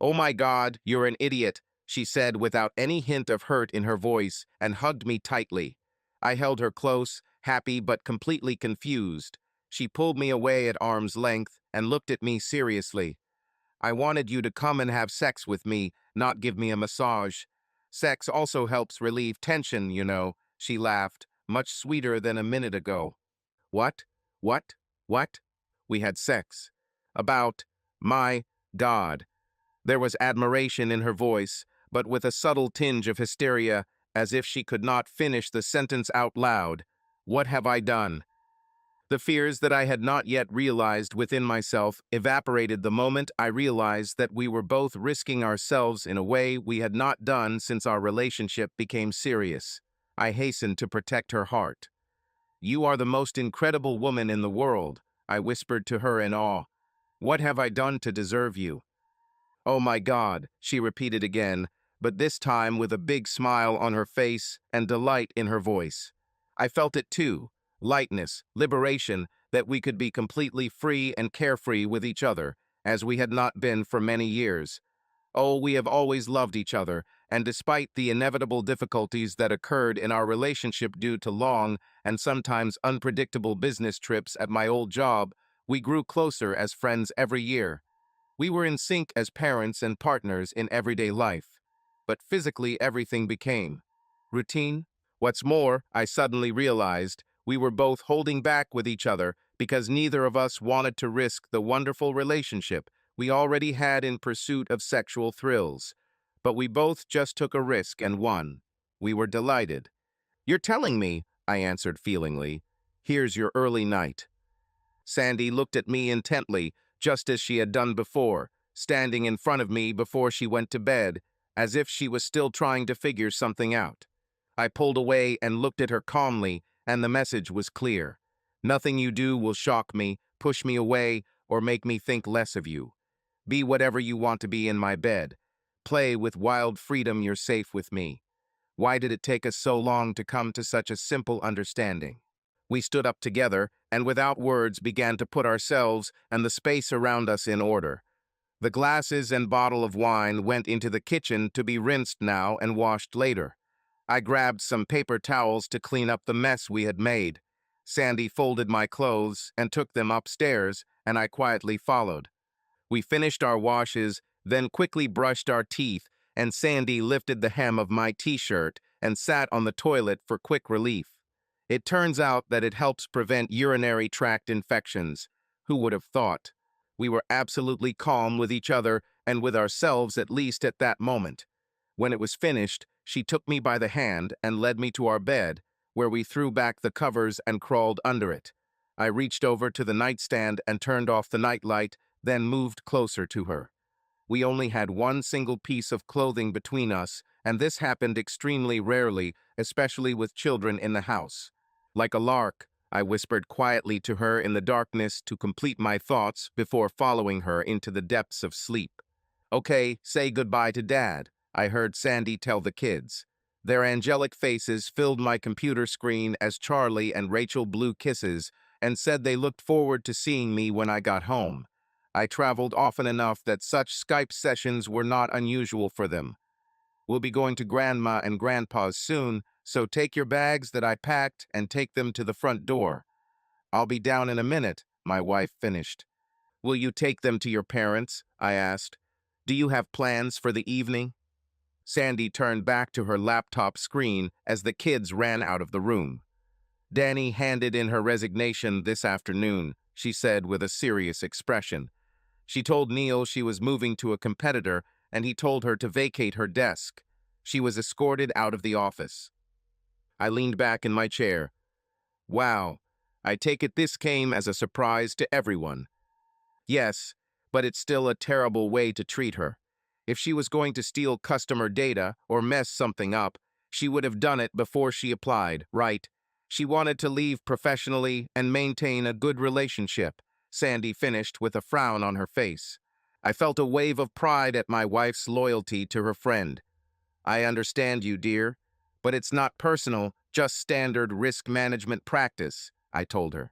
"Oh my God, you're an idiot," she said without any hint of hurt in her voice, and hugged me tightly. I held her close, happy but completely confused. She pulled me away at arm's length and looked at me seriously. "I wanted you to come and have sex with me, not give me a massage. Sex also helps relieve tension, you know," she laughed, much sweeter than a minute ago. What? What? What? We had sex. About, my God. There was admiration in her voice, but with a subtle tinge of hysteria, as if she could not finish the sentence out loud. What have I done? The fears that I had not yet realized within myself evaporated the moment I realized that we were both risking ourselves in a way we had not done since our relationship became serious. I hastened to protect her heart. "You are the most incredible woman in the world," I whispered to her in awe. "What have I done to deserve you?" "Oh my God," she repeated again, but this time with a big smile on her face and delight in her voice. I felt it too, lightness, liberation, that we could be completely free and carefree with each other, as we had not been for many years. Oh, we have always loved each other, and despite the inevitable difficulties that occurred in our relationship due to long and sometimes unpredictable business trips at my old job, we grew closer as friends every year. We were in sync as parents and partners in everyday life. But physically everything became routine. What's more, I suddenly realized we were both holding back with each other because neither of us wanted to risk the wonderful relationship we already had in pursuit of sexual thrills. But we both just took a risk and won. We were delighted. "You're telling me," I answered feelingly. "Here's your early night." Sandy looked at me intently, just as she had done before, standing in front of me before she went to bed, as if she was still trying to figure something out. I pulled away and looked at her calmly, and the message was clear. Nothing you do will shock me, push me away, or make me think less of you. Be whatever you want to be in my bed. Play with wild freedom, you're safe with me. Why did it take us so long to come to such a simple understanding? We stood up together and without words began to put ourselves and the space around us in order. The glasses and bottle of wine went into the kitchen to be rinsed now and washed later. I grabbed some paper towels to clean up the mess we had made. Sandy folded my clothes and took them upstairs, and I quietly followed. We finished our washes, then quickly brushed our teeth, and Sandy lifted the hem of my t-shirt and sat on the toilet for quick relief. It turns out that it helps prevent urinary tract infections. Who would have thought? We were absolutely calm with each other and with ourselves, at least at that moment. When it was finished, she took me by the hand and led me to our bed, where we threw back the covers and crawled under it. I reached over to the nightstand and turned off the nightlight, then moved closer to her. We only had one single piece of clothing between us, and this happened extremely rarely, especially with children in the house. Like a lark, I whispered quietly to her in the darkness to complete my thoughts before following her into the depths of sleep. "Okay, say goodbye to Dad," I heard Sandy tell the kids. Their angelic faces filled my computer screen as Charlie and Rachel blew kisses and said they looked forward to seeing me when I got home. I traveled often enough that such Skype sessions were not unusual for them. "We'll be going to Grandma and Grandpa's soon, so take your bags that I packed and take them to the front door." "I'll be down in a minute," my wife finished. "Will you take them to your parents?" I asked. "Do you have plans for the evening?" Sandy turned back to her laptop screen as the kids ran out of the room. "Danny handed in her resignation this afternoon," she said with a serious expression. "She told Neil she was moving to a competitor, and he told her to vacate her desk. She was escorted out of the office." I leaned back in my chair. Wow, I take it this came as a surprise to everyone. Yes, but it's still a terrible way to treat her. If she was going to steal customer data or mess something up, she would have done it before she applied, right? She wanted to leave professionally and maintain a good relationship, Sandy finished with a frown on her face. I felt a wave of pride at my wife's loyalty to her friend. "I understand you, dear, but it's not personal, just standard risk management practice," I told her.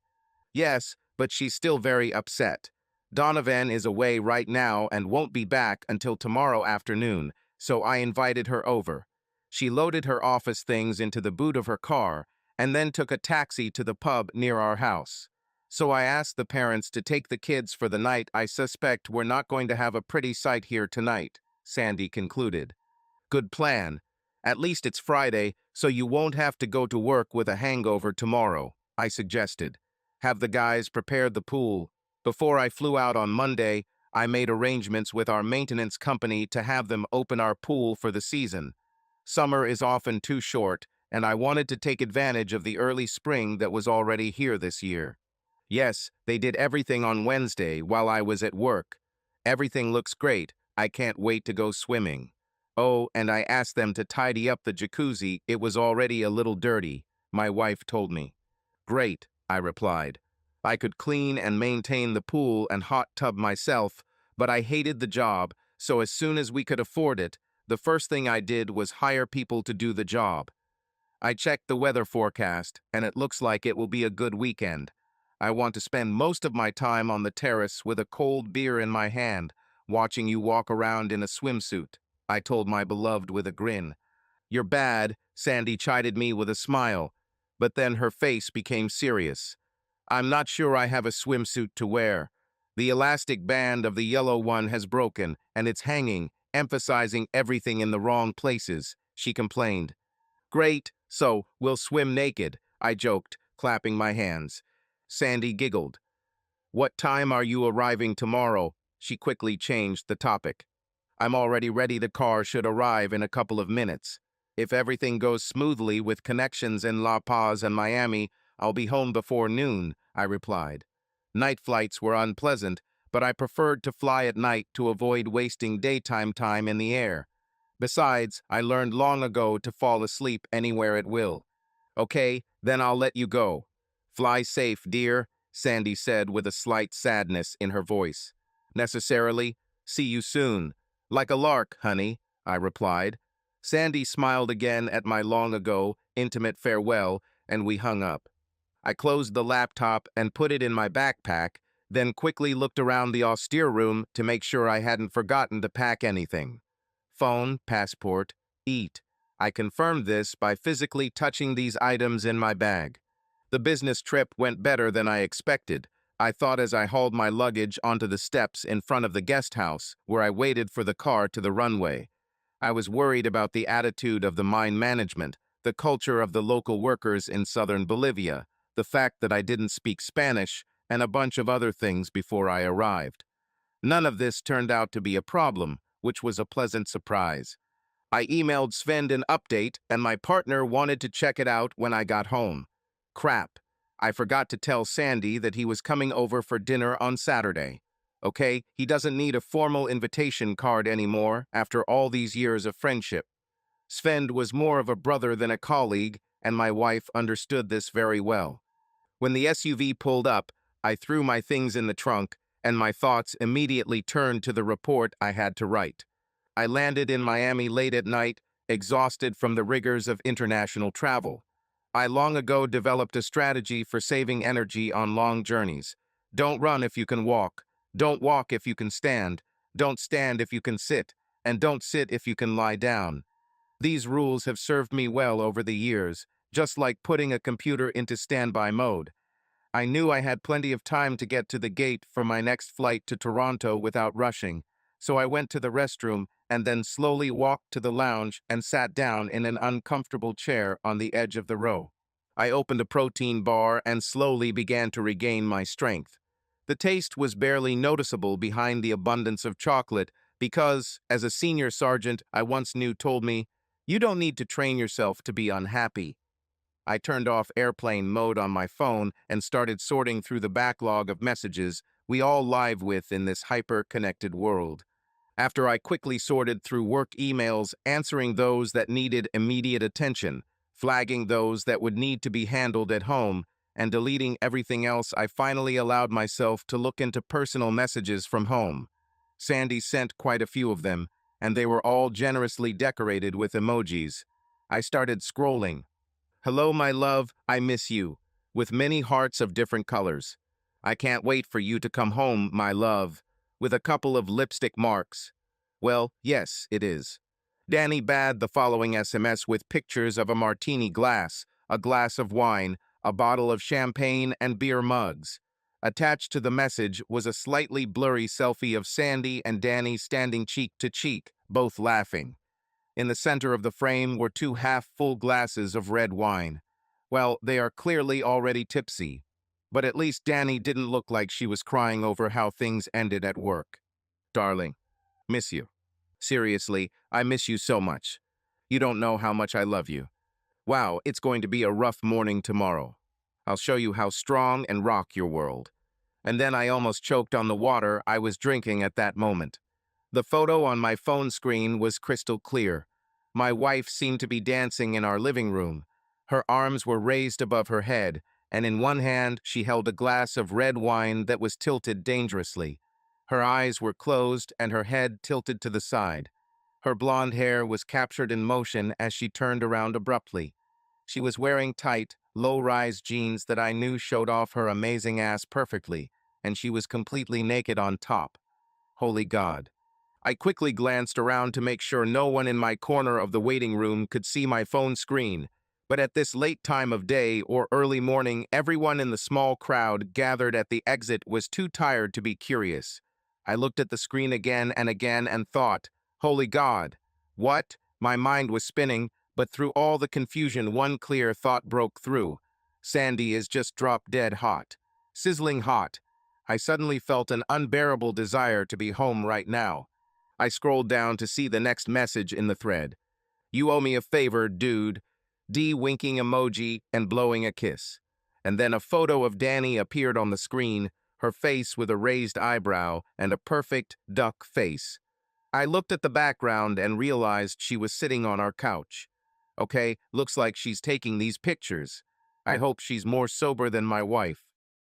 "Yes, but she's still very upset. Donovan is away right now and won't be back until tomorrow afternoon, so I invited her over. She loaded her office things into the boot of her car and then took a taxi to the pub near our house. So I asked the parents to take the kids for the night. I suspect we're not going to have a pretty sight here tonight," Sandy concluded. "Good plan. At least it's Friday, so you won't have to go to work with a hangover tomorrow, I suggested. Have the guys prepare the pool. Before I flew out on Monday, I made arrangements with our maintenance company to have them open our pool for the season. Summer is often too short, and I wanted to take advantage of the early spring that was already here this year. Yes, they did everything on Wednesday while I was at work. Everything looks great. I can't wait to go swimming. Oh, and I asked them to tidy up the jacuzzi. It was already a little dirty, my wife told me. Great, I replied. I could clean and maintain the pool and hot tub myself, but I hated the job, so as soon as we could afford it, the first thing I did was hire people to do the job. I checked the weather forecast, and it looks like it will be a good weekend. I want to spend most of my time on the terrace with a cold beer in my hand, watching you walk around in a swimsuit, I told my beloved with a grin. You're bad, Sandy chided me with a smile, but then her face became serious. I'm not sure I have a swimsuit to wear. The elastic band of the yellow one has broken, and it's hanging, emphasizing everything in the wrong places, she complained. Great, so we'll swim naked, I joked, clapping my hands. Sandy giggled. What time are you arriving tomorrow? She quickly changed the topic. I'm already ready. The car should arrive in a couple of minutes. If everything goes smoothly with connections in La Paz and Miami, I'll be home before noon, I replied. Night flights were unpleasant, but I preferred to fly at night to avoid wasting daytime time in the air. Besides, I learned long ago to fall asleep anywhere at will. Okay, then I'll let you go. Fly safe, dear, Sandy said with a slight sadness in her voice. Necessarily. See you soon. Like a lark, honey, I replied. Sandy smiled again at my long ago, intimate farewell, and we hung up. I closed the laptop and put it in my backpack, then quickly looked around the austere room to make sure I hadn't forgotten to pack anything. Phone, passport, eat. I confirmed this by physically touching these items in my bag. The business trip went better than I expected, I thought as I hauled my luggage onto the steps in front of the guest house, where I waited for the car to the runway. I was worried about the attitude of the mine management, the culture of the local workers in southern Bolivia, the fact that I didn't speak Spanish, and a bunch of other things before I arrived. None of this turned out to be a problem, which was a pleasant surprise. I emailed Sven an update, and my partner wanted to check it out when I got home. Crap. I forgot to tell Sandy that he was coming over for dinner on Saturday. Okay, he doesn't need a formal invitation card anymore after all these years of friendship. Sven was more of a brother than a colleague, and my wife understood this very well. When the SUV pulled up, I threw my things in the trunk, and my thoughts immediately turned to the report I had to write. I landed in Miami late at night, exhausted from the rigors of international travel. I long ago developed a strategy for saving energy on long journeys. Don't run if you can walk. Don't walk if you can stand. Don't stand if you can sit. And don't sit if you can lie down. These rules have served me well over the years, just like putting a computer into standby mode. I knew I had plenty of time to get to the gate for my next flight to Toronto without rushing, so I went to the restroom and then slowly walked to the lounge and sat down in an uncomfortable chair on the edge of the row. I opened a protein bar and slowly began to regain my strength. The taste was barely noticeable behind the abundance of chocolate because, as a senior sergeant I once knew told me, you don't need to train yourself to be unhappy. I turned off airplane mode on my phone and started sorting through the backlog of messages we all live with in this hyper-connected world. After I quickly sorted through work emails, answering those that needed immediate attention, flagging those that would need to be handled at home, and deleting everything else, I finally allowed myself to look into personal messages from home. Sandy sent quite a few of them, and they were all generously decorated with emojis. I started scrolling. Hello, my love, I miss you, with many hearts of different colors. I can't wait for you to come home, my love, with a couple of lipstick marks. Well, yes, it is. Danny bade the following SMS with pictures of a martini glass, a glass of wine, a bottle of champagne, and beer mugs. Attached to the message was a slightly blurry selfie of Sandy and Danny standing cheek to cheek, both laughing. In the center of the frame were two half-full glasses of red wine. Well, they are clearly already tipsy. But at least Danny didn't look like she was crying over how things ended at work. Darling, miss you. Seriously, I miss you so much. You don't know how much I love you. Wow, it's going to be a rough morning tomorrow. I'll show you how strong and rock your world. And then I almost choked on the water I was drinking at that moment. The photo on my phone screen was crystal clear. My wife seemed to be dancing in our living room. Her arms were raised above her head, and in one hand she held a glass of red wine that was tilted dangerously. Her eyes were closed and her head tilted to the side. Her blonde hair was captured in motion as she turned around abruptly. She was wearing tight, low-rise jeans that I knew showed off her amazing ass perfectly, and she was completely naked on top. Holy God. I quickly glanced around to make sure no one in my corner of the waiting room could see my phone screen. But at this late time of day or early morning, everyone in the small crowd gathered at the exit was too tired to be curious. I looked at the screen again and thought, Holy God! What? My mind was spinning, but through all the confusion one clear thought broke through. Sandy is just drop dead hot. Sizzling hot. I suddenly felt an unbearable desire to be home right now. I scrolled down to see the next message in the thread. You owe me a favor, dude. D winking emoji and blowing a kiss. And then a photo of Danny appeared on the screen, her face with a raised eyebrow and a perfect duck face. I looked at the background and realized she was sitting on our couch. Okay, looks like she's taking these pictures. I hope she's more sober than my wife.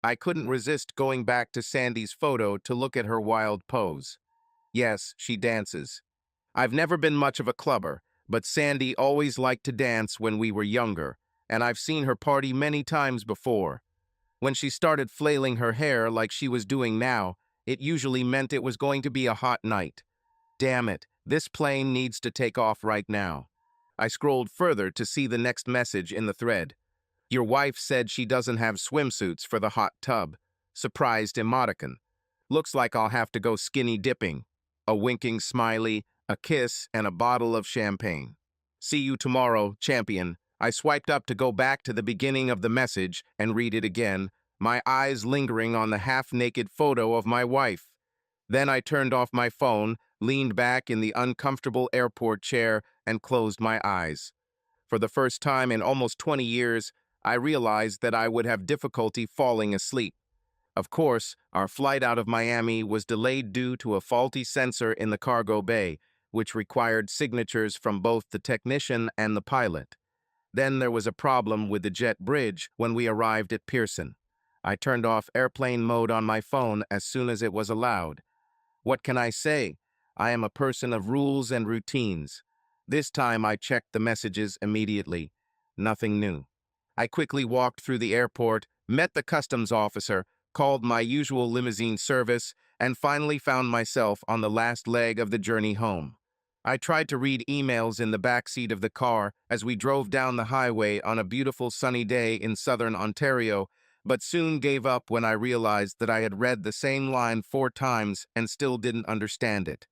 I couldn't resist going back to Sandy's photo to look at her wild pose. Yes, she dances. I've never been much of a clubber, but Sandy always liked to dance when we were younger, and I've seen her party many times before. When she started flailing her hair like she was doing now, it usually meant it was going to be a hot night. Damn it, this plane needs to take off right now. I scrolled further to see the next message in the thread. Your wife said she doesn't have swimsuits for the hot tub. Surprised emoticon. Looks like I'll have to go skinny dipping. A winking smiley, a kiss, and a bottle of champagne. See you tomorrow, champion. I swiped up to go back to the beginning of the message and read it again, my eyes lingering on the half-naked photo of my wife. Then I turned off my phone, leaned back in the uncomfortable airport chair, and closed my eyes. For the first time in almost 20 years, I realized that I would have difficulty falling asleep. Of course, our flight out of Miami was delayed due to a faulty sensor in the cargo bay, which required signatures from both the technician and the pilot. Then there was a problem with the jet bridge when we arrived at Pearson. I turned off airplane mode on my phone as soon as it was allowed. What can I say? I am a person of rules and routines. This time I checked the messages immediately. Nothing new. I quickly walked through the airport, met the customs officer, called my usual limousine service, and finally found myself on the last leg of the journey home. I tried to read emails in the back seat of the car as we drove down the highway on a beautiful sunny day in southern Ontario, but soon gave up when I realized that I had read the same line 4 times and still didn't understand it.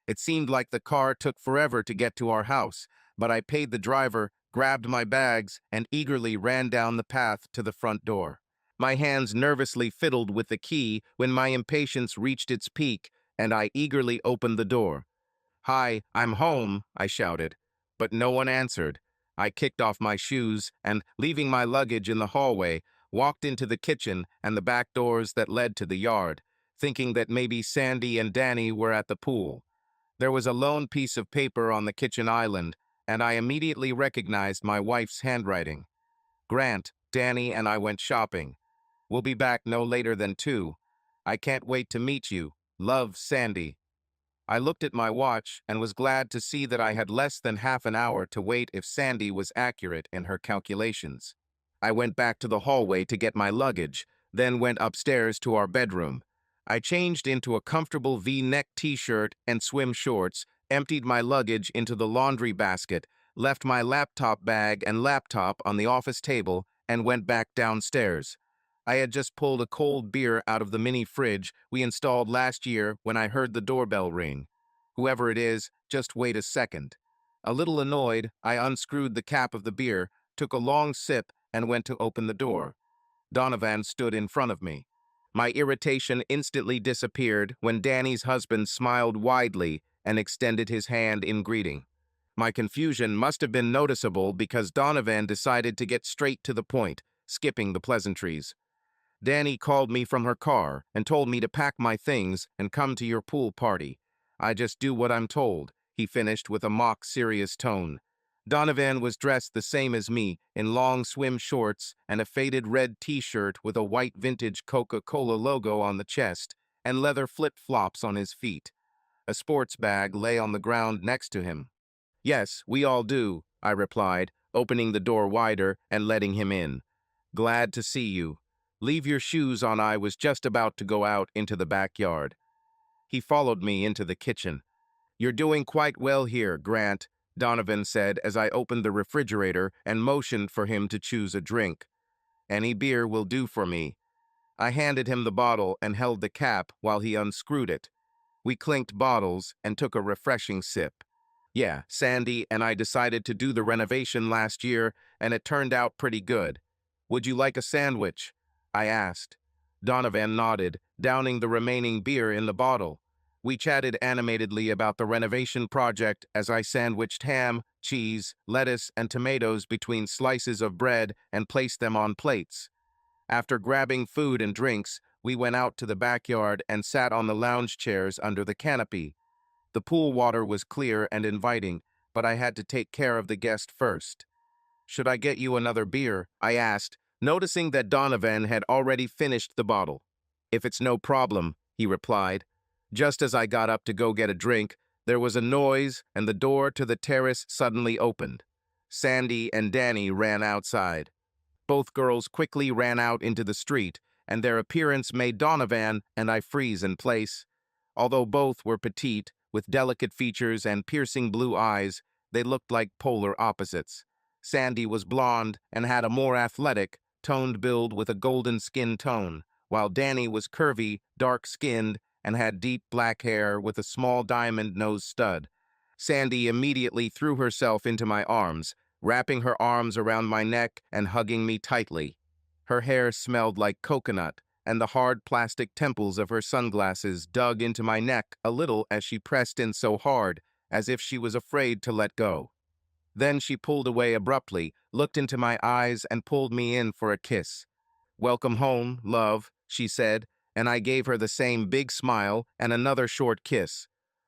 It seemed like the car took forever to get to our house, but I paid the driver, grabbed my bags, and eagerly ran down the path to the front door. My hands nervously fiddled with the key when my impatience reached its peak, and I eagerly opened the door. "Hi, I'm home," I shouted. But no one answered. I kicked off my shoes and, leaving my luggage in the hallway, walked into the kitchen and the back doors that led to the yard, thinking that maybe Sandy and Danny were at the pool. There was a lone piece of paper on the kitchen island, and I immediately recognized my wife's handwriting. Grant, Danny, and I went shopping. We'll be back no later than 2. I can't wait to meet you. Love, Sandy. I looked at my watch and was glad to see that I had less than half an hour to wait if Sandy was accurate in her calculations. I went back to the hallway to get my luggage, then went upstairs to our bedroom. I changed into a comfortable V-neck t-shirt and swim shorts, emptied my luggage into the laundry basket, left my laptop bag and laptop on the office table, and went back downstairs. I had just pulled a cold beer out of the mini fridge we installed last year when I heard the doorbell ring. Whoever it is, just wait a second. A little annoyed, I unscrewed the cap of the beer, took a long sip, and went to open the door. Donovan stood in front of me. My irritation instantly disappeared when Danny's husband smiled widely and extended his hand in greeting. My confusion must have been noticeable because Donovan decided to get straight to the point, skipping the pleasantries. Danny called me from her car and told me to pack my things and come to your pool party. I just do what I'm told, he finished with a mock serious tone. Donovan was dressed the same as me, in long swim shorts and a faded red t-shirt with a white vintage Coca-Cola logo on the chest and leather flip-flops on his feet. A sports bag lay on the ground next to him. Yes, we all do, I replied, opening the door wider and letting him in. Glad to see you. Leave your shoes on. I was just about to go out into the backyard. He followed me into the kitchen. You're doing quite well here, Grant, Donovan said as I opened the refrigerator and motioned for him to choose a drink. Any beer will do for me. I handed him the bottle and held the cap while he unscrewed it. We clinked bottles and took a refreshing sip. Yeah, Sandy and I decided to do the renovation last year, and it turned out pretty good. Would you like a sandwich? I asked. Donovan nodded, downing the remaining beer in the bottle. We chatted animatedly about the renovation project as I sandwiched ham, cheese, lettuce, and tomatoes between slices of bread and placed them on plates. After grabbing food and drinks, we went out to the backyard and sat on the lounge chairs under the canopy. The pool water was clear and inviting, but I had to take care of the guest first. Should I get you another beer? I asked, noticing that Donovan had already finished the bottle. If it's no problem, he replied. Just as I got up to go get a drink, there was a noise and the door to the terrace suddenly opened. Sandy and Danny ran outside. Both girls quickly ran out into the street, and their appearance made Donovan and I freeze in place. Although both were petite, with delicate features and piercing blue eyes, they looked like polar opposites. Sandy was blonde and had a more athletic, toned build with a golden skin tone, while Danny was curvy, dark-skinned, and had deep black hair with a small diamond nose stud. Sandy immediately threw herself into my arms, wrapping her arms around my neck and hugging me tightly. Her hair smelled like coconut, and the hard plastic temples of her sunglasses dug into my neck a little as she pressed in so hard, as if she was afraid to let go. Then she pulled away abruptly, looked into my eyes, and pulled me in for a kiss. "Welcome home, love," she said, and I gave her the same big smile and another short kiss.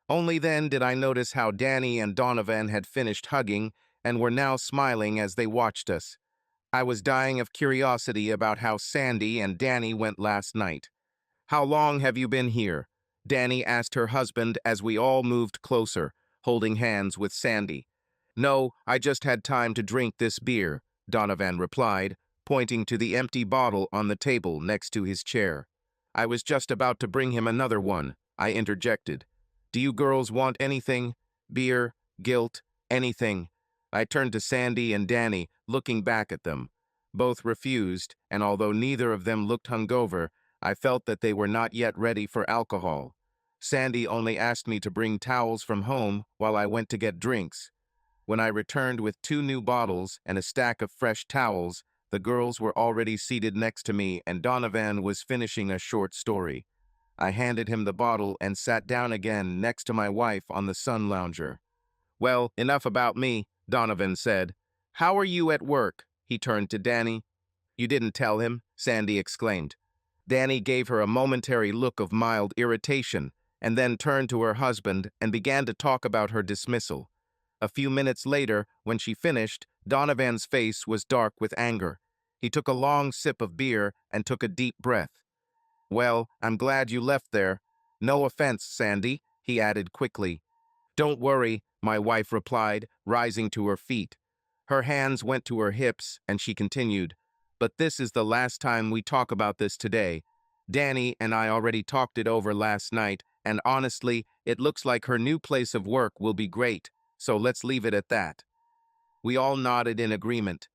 Only then did I notice how Danny and Donovan had finished hugging and were now smiling as they watched us. I was dying of curiosity about how Sandy and Danny went last night. "How long have you been here?" Danny asked her husband as we all moved closer, holding hands with Sandy. "No, I just had time to drink this beer," Donovan replied, pointing to the empty bottle on the table next to his chair. "I was just about to bring him another one," I interjected. "Do you girls want anything? Beer, guilt, anything?" I turned to Sandy and Danny, looking back at them. Both refused, and although neither of them looked hungover, I felt that they were not yet ready for alcohol. Sandy only asked me to bring towels from home while I went to get drinks. When I returned with 2 new bottles and a stack of fresh towels, the girls were already seated next to me and Donovan was finishing a short story. I handed him the bottle and sat down again next to my wife on the sun lounger. "Well, enough about me," Donovan said. "How are you at work?" He turned to Danny. "You didn't tell him?" Sandy exclaimed. Danny gave her a momentary look of mild irritation and then turned to her husband and began to talk about her dismissal. A few minutes later, when she finished, Donovan's face was dark with anger. He took a long sip of beer and took a deep breath. "Well, I'm glad you left there. No offense, Sandy," he added quickly. "Don't worry," my wife replied, rising to her feet. Her hands went to her hips, and she continued, "But this is the last time we talk about this today. Danny and I already talked it over last night, and honestly, it looks like her new place of work will be great, so let's leave it at that." We all nodded in agreement.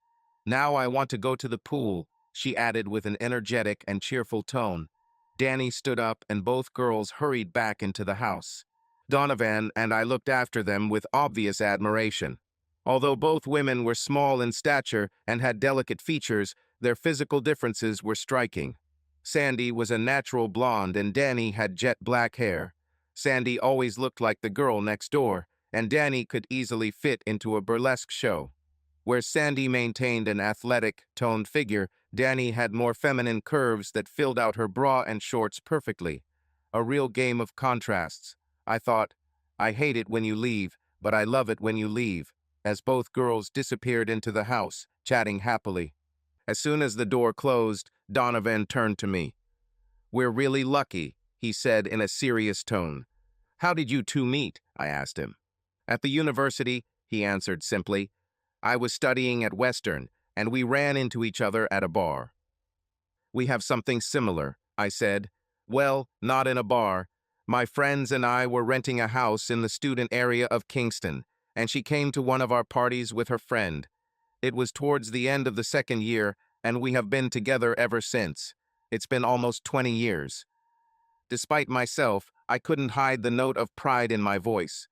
"Now I want to go to the pool," she added with an energetic and cheerful tone. Danny stood up, and both girls hurried back into the house. Donovan and I looked after them with obvious admiration. Although both women were small in stature and had delicate features, their physical differences were striking. Sandy was a natural blonde and Danny had jet black hair. Sandy always looked like the girl next door, and Danny could easily fit into a burlesque show. Where Sandy maintained an athletic, toned figure, Danny had more feminine curves that filled out her bra and shorts perfectly. A real game of contrasts. I thought, I hate it when you leave, but I love it when you leave, as both girls disappeared into the house, chatting happily. As soon as the door closed, Donovan turned to me. "We're really lucky," he said in a serious tone. "How did you two meet?" I asked him. "At the university," he answered simply. "I was studying at Western, and we ran into each other at a bar." "We have something similar," I said. "Well, not in a bar. My friends and I were renting a house in the student area of Kingston, and she came to one of our parties with her friend. It was towards the end of the second year, and we have been together ever since. It's been almost 20 years. Despite myself, I couldn't hide the note of pride in my voice.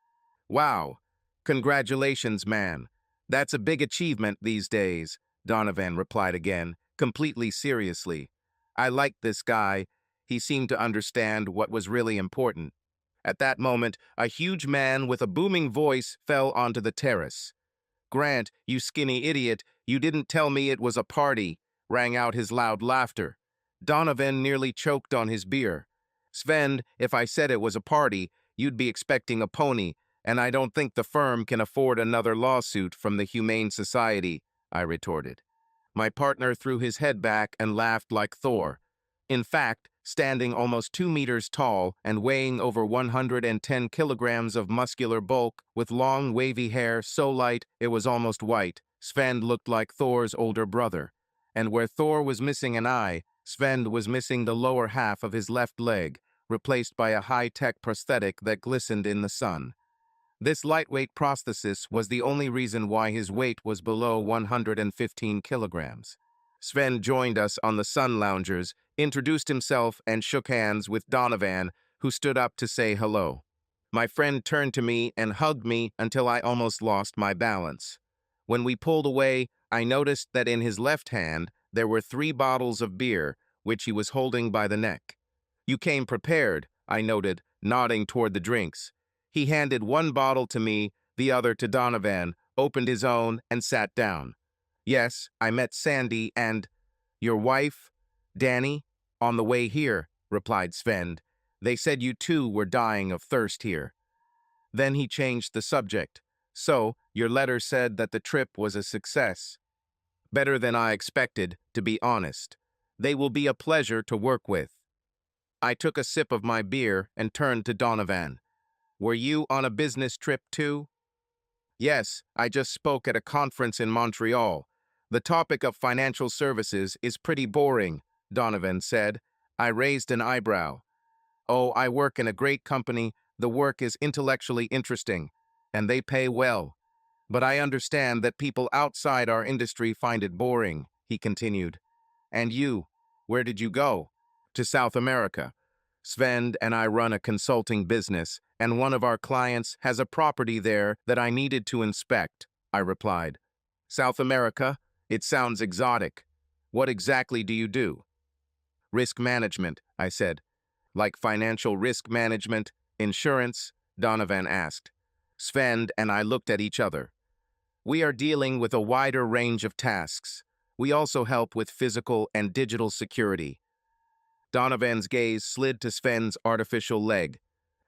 "Wow. Congratulations, man. That's a big achievement these days," Donovan replied again, completely seriously. I liked this guy. He seemed to understand what was really important. At that moment, a huge man with a booming voice fell onto the terrace. "Grant, you skinny idiot, you didn't tell me it was a party," rang out his loud laughter. Donovan nearly choked on his beer. "Sven, if I said it was a party, you'd be expecting a pony, and I don't think the firm can afford another lawsuit from the Humane Society," I retorted. My partner threw his head back and laughed like Thor. In fact, standing almost 2 meters tall and weighing over 110 kilograms of muscular bulk, with long, wavy hair so light it was almost white, Sven looked like Thor's older brother. And where Thor was missing an eye, Sven was missing the lower half of his left leg, replaced by a high-tech prosthetic that glistened in the sun. This lightweight prosthesis was the only reason why his weight was below 115 kilograms. Sven joined us on the Sun Loungers, introduced himself, and shook hands with Donovan, who stood up to say hello. My friend turned to me and hugged me until I almost lost my balance. When we pulled away, I noticed that in his left hand there were 3 bottles of beer, which he was holding by the neck. "You came prepared," I noted, nodding toward the drinks. He handed one bottle to me, the other to Donovan, opened his own, and sat down. "Yes, I met Sandy and your wife, Danny, on the way here," replied Sven. "They said you two were dying of thirst here." Then he changed the subject. "So, your letter said that the trip was a success." "Better than I expected, to be honest. They will be a pleasure to work with." I took a sip of my beer and turned to Donovan. "Were you on a business trip too?" "Yes, I just spoke at a conference in Montreal. The topic of financial services is pretty boring," Donovan said. I raised an eyebrow. "Oh, I work in a great company. The work is intellectually interesting, and they pay well. But I understand that people outside our industry find it boring," he continued. "And you, where did you go?" "To South America. Sven and I run a consulting business, and one of our clients has a property there that I needed to inspect," I replied. "South America? It sounds exotic. What exactly do you do?" "Risk management," I said. "Like financial risk management, insurance?" Donovan asked. Sven and I looked at each other. "We are dealing with a wider range of tasks. We also help with physical and digital security." Donovan's gaze slid to Sven's artificial leg.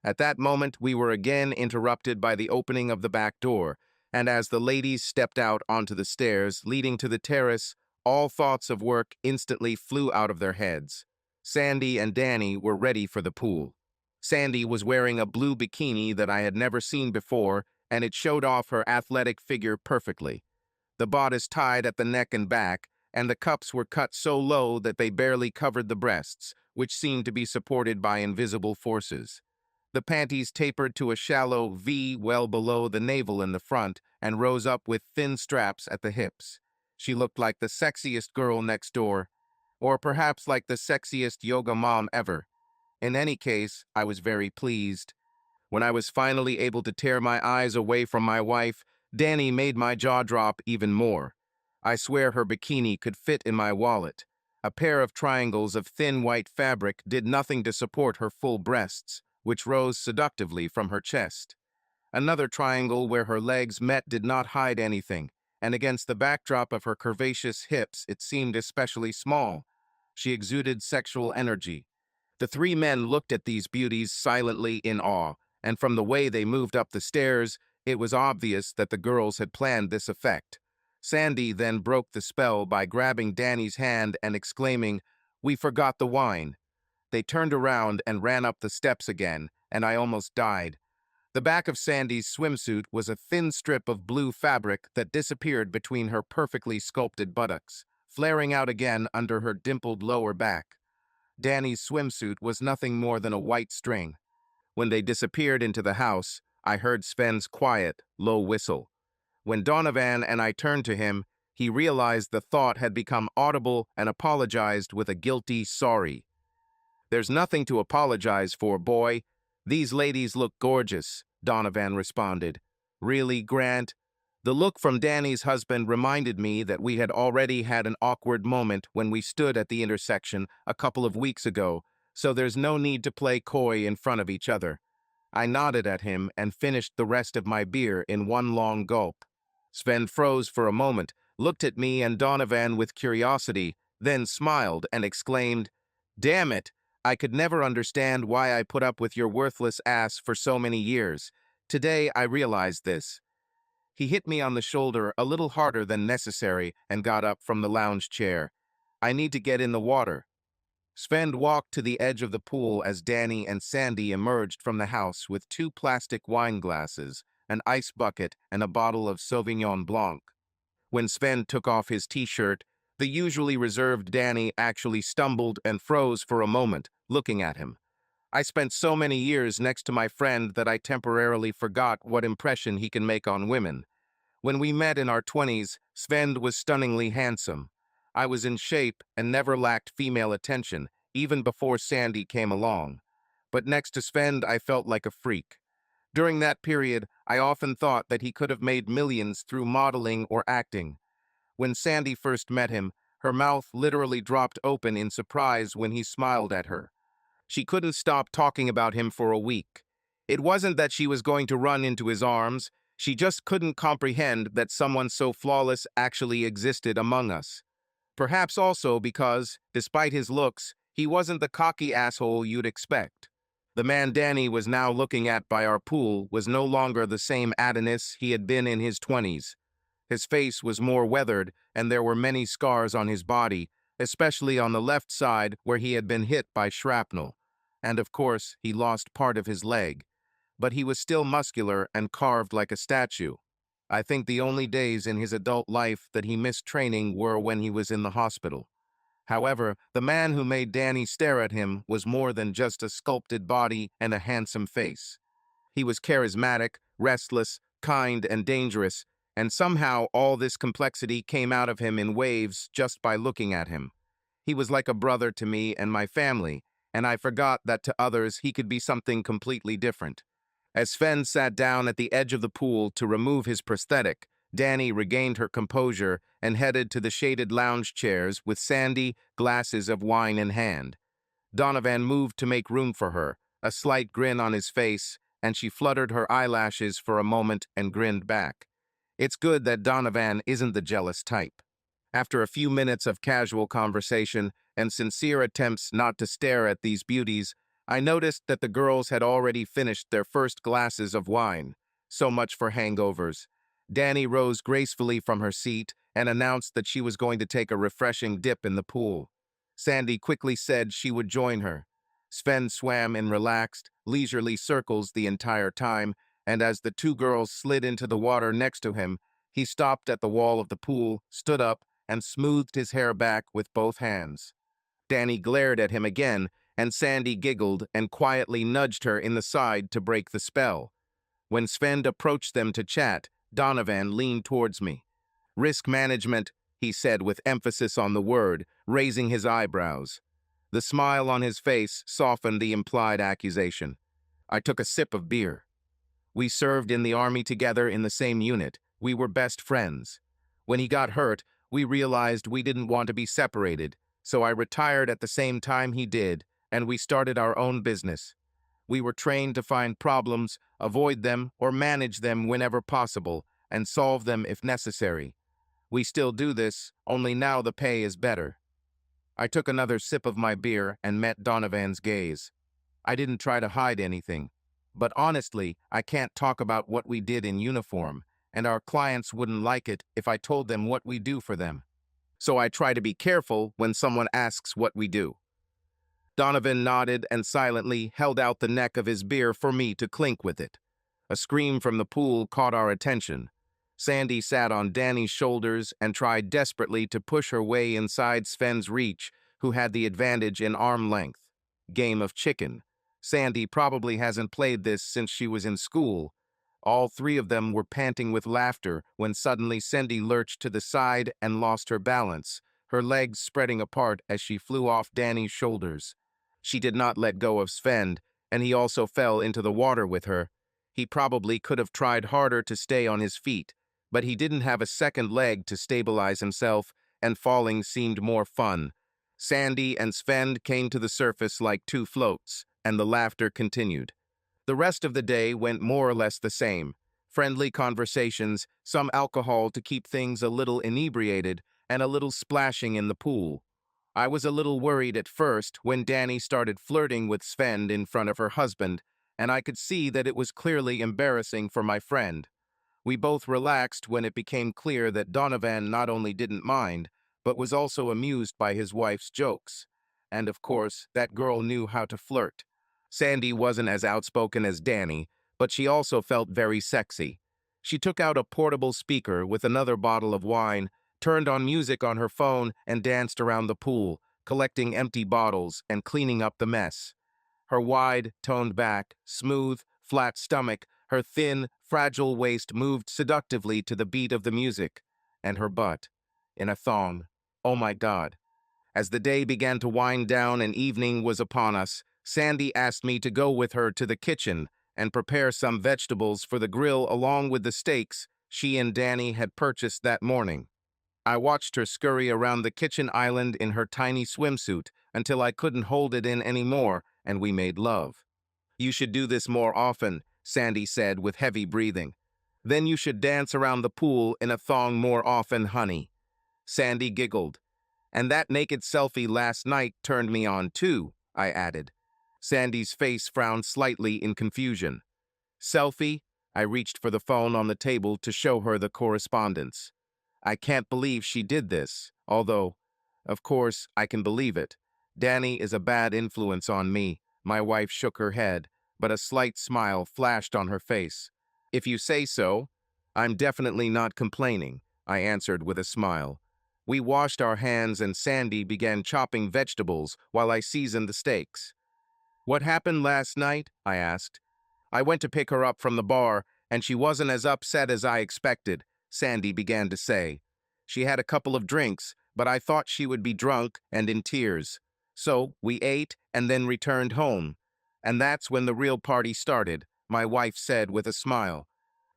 At that moment, we were again interrupted by the opening of the back door, and as the ladies stepped out onto the stairs leading to the terrace, all thoughts of work instantly flew out of their heads. Sandy and Danny were ready for the pool. Sandy was wearing a blue bikini that I had never seen before, and it showed off her athletic figure perfectly. The bodice tied at the neck and back, and the cups were cut so low that they barely covered the breasts, which seemed to be supported by invisible forces. The panties tapered to a shallow V well below the navel in the front and rose up with thin straps at the hips. She looked like the sexiest girl next door, or perhaps like the sexiest yoga mom ever. In any case, I was very pleased. When I was finally able to tear my eyes away from my wife, Danny made my jaw drop even more. I swear her bikini could fit in my wallet. A pair of triangles of thin white fabric did nothing to support her full breasts, which rose seductively from her chest. Another triangle where her legs met did not hide anything, and against the backdrop of her curvaceous hips it seemed especially small. She exuded sexual energy. The three men looked at these beauties silently in awe, and from the way they moved up the stairs, it was obvious that the girls had planned this effect. Sandy then broke the spell by grabbing Danny's hand and exclaiming, "We forgot the wine." They turned around and ran up the steps again, and I almost died. The back of Sandy's swimsuit was a thin strip of blue fabric that disappeared between her perfectly sculpted buttocks, flaring out again under her dimpled lower back. Danny's swimsuit was nothing more than a white string. When they disappeared into the house, I heard Sven's quiet, low whistle. When Donovan and I turned to him, he realized the thought had become audible and apologized with a guilty sorry. "There's nothing to apologize for, boy. These ladies look gorgeous," Donovan responded. "Really, Grant?" The look from Danny's husband reminded me that we had already had an awkward moment when we stood at the intersection a couple of weeks ago, so there's no need to play coy in front of each other. I nodded at him and finished the rest of my beer in one long gulp. Sven froze for a moment, looked at me and Donovan with curiosity, then smiled and exclaimed, "Damn it! I could never understand why I put up with your worthless ass for so many years. Today I realized this." He hit me on the shoulder a little harder than necessary and got up from the lounge chair. "I need to get in the water." Sven walked to the edge of the pool as Danny and Sandy emerged from the house with two plastic wine glasses, an ice bucket, and a bottle of Sauvignon Blanc. When Sven took off his t-shirt, the usually reserved Danny actually stumbled and froze for a moment, looking at him. I spent so many years next to my friend that I temporarily forgot what impression he can make on women. When we met in our 20s, Sven was stunningly handsome. I was in shape and never lacked female attention, even before Sandy came along. But next to Sven, I felt like a freak. During that period, I often thought that he could have made millions through modeling or acting. When Sandy first met him, her mouth literally dropped open in surprise when he smiled at her. She couldn't stop talking about him for a week. It wasn't that she was going to run into his arms, she just couldn't comprehend that someone so flawless actually existed among us. Perhaps also because, despite his looks, he wasn't the cocky asshole you'd expect. The man Danny was now looking at by our pool was no longer the same Adonis he had been in his 20s. His face was more weathered, and there were many scars on his body, especially on the left side where he had been hit by shrapnel. And of course, he lost part of his leg. But he was still muscular and carved like a statue. I think the only days in his adult life that he missed training were when he was in the hospital. However, the man who made Danny stare at him was more than just a sculpted body and a handsome face. He was charismatic, restless, kind, and dangerous, and somehow all this complexity came out of him in waves just by looking at him. He was like a brother to me and my family, and I forgot that to others he could be something completely different. As Sven sat down at the edge of the pool to remove his prosthetic, Danny regained her composure and headed to the shaded lounge chairs with Sandy, glasses of wine in hand. Donovan moved to make room for her, a slight grin on his face, and she fluttered her eyelashes for a moment and grinned back. It's good that Donovan isn't the jealous type. After a few minutes of casual conversation and sincere attempts not to stare at these beauties, I noticed that the girls had already finished their first glasses of wine. So much for hangovers. Danny rose gracefully from her seat and announced that she was going to take a refreshing dip in the pool. Sandy quickly said she would join her. Sven swam in relaxed, leisurely circles the entire time, and as the two girls slid into the water next to him, he stopped at the wall of the pool, stood up, and smoothed his hair back with both hands. Danny glared at him again, and Sandy giggled and quietly nudged her in the side to break the spell. When Sven approached them to chat, Donovan leaned towards me. "Risk management," he said with emphasis on the word, raising his eyebrows. The smile on his face softened the implied accusation. I took a sip of beer. We served in the army together in the same unit. We were best friends. When he got hurt, we realized we didn't want to be separated, so I retired at the same time he did, and we started our own business. We were trained to find problems, avoid them, or manage them whenever possible, and solve them if necessary. We still do this, only now the pay is better. I took another sip of my beer and met Donovan's gaze. I didn't try to hide anything. But honestly, I can't talk about what we did in uniform, and our clients wouldn't like it if I told them what we do for them. So I try to be careful when someone asks what we do. Donovan nodded and silently held out the neck of his beer for me to clink with it. A scream from the pool caught our attention. Sandy sat on Danny's shoulders and tried desperately to push her way inside Sven's reach, who had the advantage in arm length. Game of chicken. Sandy probably hasn't played this since she was in school. All three of them were panting with laughter when suddenly Sandy lurched to the side and lost her balance, her legs spreading apart as she flew off Danny's shoulders. She did not let go of Sven, and he also fell into the water with her. He probably could have tried harder to stay on his feet, but he didn't have a second leg to stabilize himself, and falling seemed more fun. Sandy and Sven came to the surface like two floats, and the laughter continued. The rest of the day went more or less the same. Friendly conversations, some alcohol to keep things a little inebriated, and a little splashing in the pool. I was a little worried at first when Danny started flirting with Sven in front of her husband, and I could see that it was clearly embarrassing for my friend. We both relaxed when it became clear that Donovan not only didn't mind, but was also amused by his wife's jokes. And of course, that girl knew how to flirt. Sandy wasn't as outspoken as Danny, but she also felt very sexy. She took out a portable speaker with another bottle of wine, turned on music on her phone, and danced around the pool, collecting empty bottles and cleaning up the mess. Her wide, toned back, smooth, flat stomach, her thin, fragile waist moved seductively to the beat of the music, and her butt, in a thong. Oh my God. As the day began to wind down and evening was upon us, Sandy asked me to go with her to the kitchen and prepare some vegetables for the grill along with the steaks she and Danny had purchased that morning. I watched her scurry around the kitchen island in her tiny swimsuit until I couldn't hold it in anymore, and we made love. "You should do this more often," Sandy said with heavy breathing. "Then you should dance around the pool in a thong more often, honey." Sandy giggled. "And that naked selfie last night turned me on too," I added. Sandy's face frowned slightly in confusion. "Selfie?" I reached for the phone on the table to show her the correspondence. I can't believe she did this, although, of course, I can believe it. Danny is a bad influence on me. My wife shook her head, but a slight smile flashed on her face. "If you say so, I'm definitely not complaining," I answered with a smile. We washed our hands and Sandy began chopping vegetables while I seasoned the steaks. "What happened last night?" I asked. "I went to pick her up from the bar, and she wasn't as upset as I expected," Sandy began to say. "She had a couple of drinks, but I thought she would be drunk and in tears. So we ate and then returned home. And that's when the real party started," my wife said with a smile.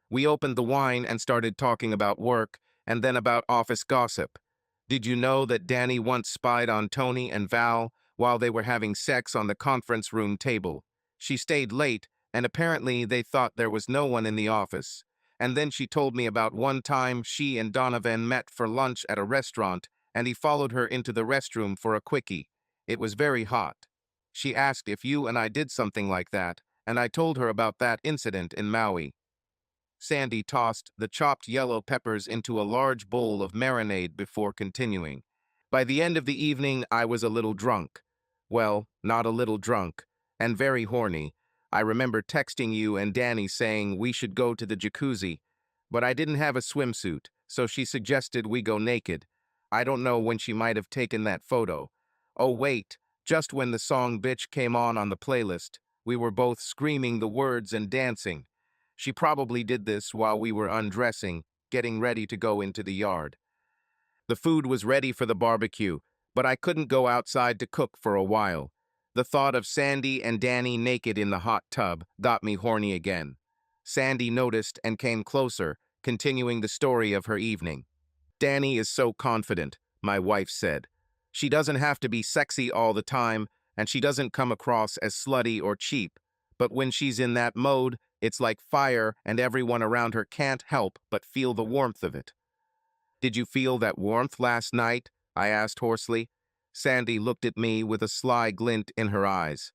"We opened the wine and started talking about work, and then about office gossip. Did you know that Danny once spied on Tony and Val while they were having sex on the conference room table? She stayed late, and apparently they thought there was no one in the office. And then she told me about one time she and Donovan met for lunch at a restaurant, and he followed her into the restroom for a quickie. It was very hot. She asked if you and I did something like that, and I told her about that incident in Maui." Sandy tossed the chopped yellow peppers into a large bowl of marinade before continuing. "By the end of the evening, I was a little drunk. Well, not a little drunk, and very horny. I remember texting you and Danny saying we should go to the jacuzzi, but I didn't have a swimsuit, so she suggested we go naked. I don't know when she might have taken that photo. Oh wait, just when the song Bitch came on the playlist, we were both screaming the words and dancing. She probably did this while we were undressing, getting ready to go into the yard. The food was ready for the barbecue, but I couldn't go outside to cook for a while. The thought of Sandy and Danny naked in the hot tub got me horny again. Sandy noticed and came closer, continuing the story of her evening. Danny is so confident, my wife said. She doesn't have to be sexy all the time, and she doesn't come across as slutty or cheap. But when she's in that mode, it's like fire, and everyone around her can't help but feel the warmth of it. Did you feel that warmth last night? I asked hoarsely. Sandy looked at me with a sly glint in her eyes.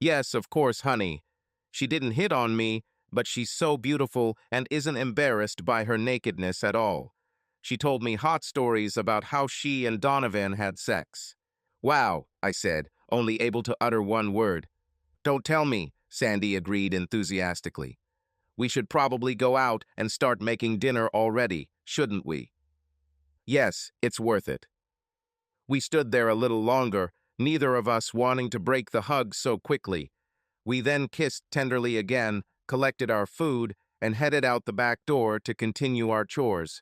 Yes, of course, honey. She didn't hit on me, but she's so beautiful and isn't embarrassed by her nakedness at all. She told me hot stories about how she and Donovan had sex. Wow, I said, only able to utter one word. Don't tell me, Sandy agreed enthusiastically. We should probably go out and start making dinner already, shouldn't we? Yes, it's worth it. We stood there a little longer, neither of us wanting to break the hug so quickly. We then kissed tenderly again, collected our food, and headed out the back door to continue our chores.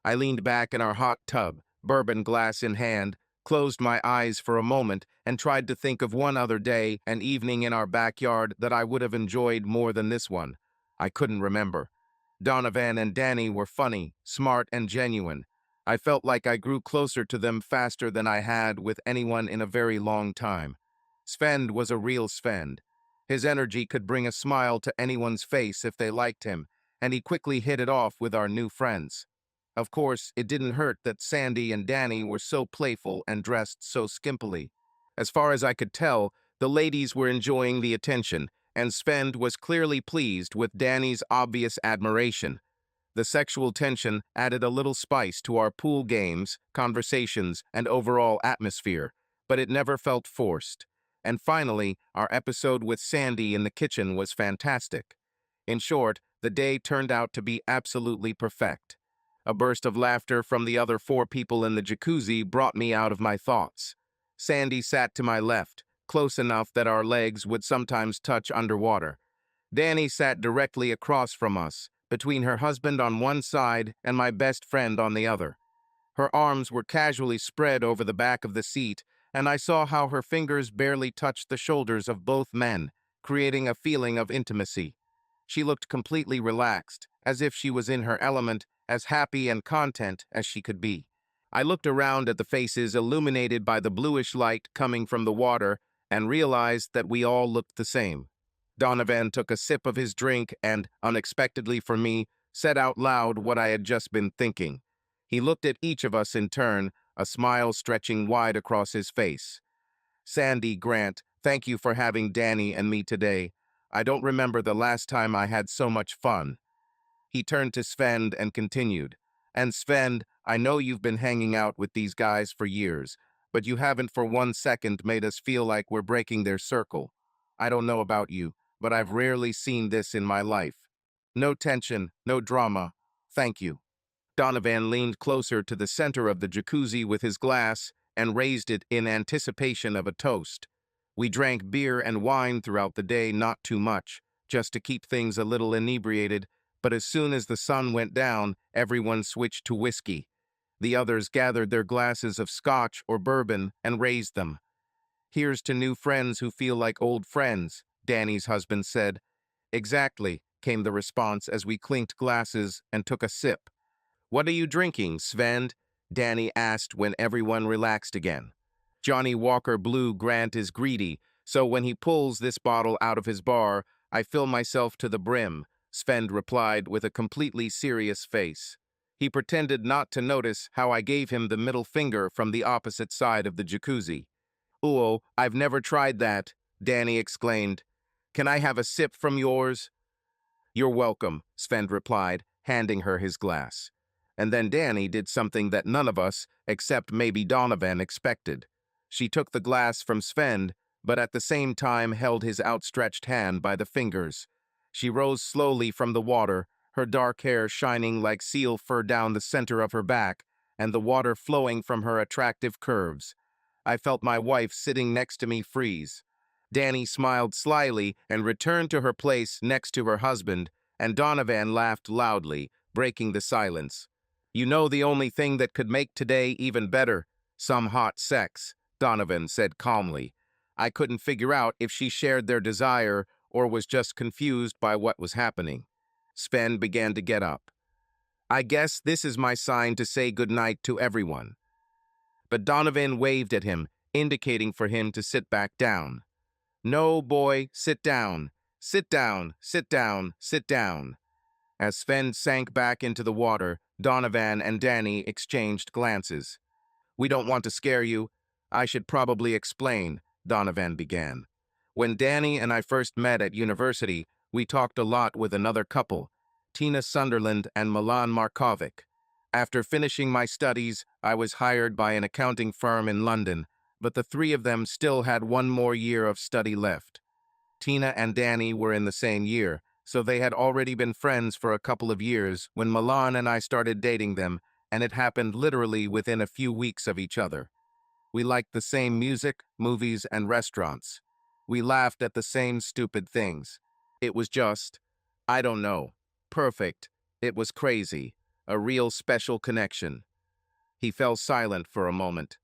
I leaned back in our hot tub, bourbon glass in hand, closed my eyes for a moment, and tried to think of one other day and evening in our backyard that I would have enjoyed more than this one. I couldn't remember. Donovan and Danny were funny, smart, and genuine. I felt like I grew closer to them faster than I had with anyone in a very long time. Sven was a real Sven. His energy could bring a smile to anyone's face if they liked him, and he quickly hit it off with our new friends. Of course, it didn't hurt that Sandy and Danny were so playful and dressed so skimpily. As far as I could tell, the ladies were enjoying the attention, and Sven was clearly pleased with Danny's obvious admiration. The sexual tension added a little spice to our pool games, conversations, and overall atmosphere, but it never felt forced. And finally, our episode with Sandy in the kitchen was fantastic. In short, the day turned out to be absolutely perfect. A burst of laughter from the other four people in the jacuzzi brought me out of my thoughts. Sandy sat to my left, close enough that our legs would sometimes touch underwater. Danny sat directly across from us, between her husband on one side and my best friend on the other. Her arms were casually spread over the back of the seat, and I saw how her fingers barely touched the shoulders of both men, creating a feeling of intimacy. She looked completely relaxed, as if she was in her element, as happy and content as she could be. I looked around at the faces illuminated by the bluish light coming from the water and realized that we all looked the same. Donovan took a sip of his drink and, unexpectedly for me, said out loud what I had just been thinking. He looked at each of us in turn, a smile stretching wide across his face. Sandy, Grant, thank you for having Danny and me today. I don't remember the last time I had so much fun. He turned to Sven and continued, and Sven, I know you've been hanging out with these guys for years, but you haven't for 1 second made us feel like we're breaking their circle. I don't know about you, but I've rarely seen this in my life. No tension, no drama. Thank you. Donovan leaned closer to the center of the jacuzzi with his glass and raised it in anticipation of a toast. We drank beer and wine throughout the day, not too much, just to keep things a little inebriated, but as soon as the sun went down, everyone switched to whiskey. The others gathered their glasses of scotch or bourbon and raised them. Here's to new friends who feel like old friends, Danny's husband said. Exactly, came the response as we clinked glasses and took a sip. What are you drinking, Sven? Danny asked when everyone relaxed again. Johnny Walker Blue Grant is greedy, so when he pulls this bottle out of his bar, I fill myself to the brim, Sven replied with a completely serious face. He pretended not to notice how I gave him the middle finger from the opposite side of the jacuzzi. "Oh, I've never tried that," Danny exclaimed. "Can I have a sip from yours?" "You're welcome," Sven replied, handing her his glass. And then Danny did something that none of us, except maybe Donovan, expected. She took the glass from Sven, but at the same time held his outstretched hand by the fingers. She rose slowly from the water, her dark hair shining like seal fur down the center of her back, and the water flowing from her attractive curves. I felt my wife sitting next to me freeze. Danny smiled slyly and returned to her place next to her husband, and Donovan laughed loudly, breaking the silence. "You know the only thing that could make today even better? Some hot sex," Donovan said calmly. I couldn't figure out if she shared their desire or was just confused by what was happening. Sven began to get up. I guess this is my sign to say goodnight to everyone. But Donovan waved at him, indicating for him to sit back down. No, boy, sit down. Sit down, sit down, sit down. As Sven sank back into the water, Donovan and Danny exchanged glances. We don't want to scare you. I should probably explain, Donovan began. When Danny and I first met at university, we talked a lot with another couple, Tina Sunderland and Milan Markovic. After finishing my studies, I was hired by an accounting firm in London, but the three of them still had one more year of study left. Tina and Danny were in the same year, so they had already been friends for a couple of years when Milan and I started dating them, and it happened literally within a few weeks of each other. We liked the same music, movies, and restaurants. We laughed at the same stupid things. It was just, I don't know, perfect. It was crazy. A real special connection. He fell silent for a moment.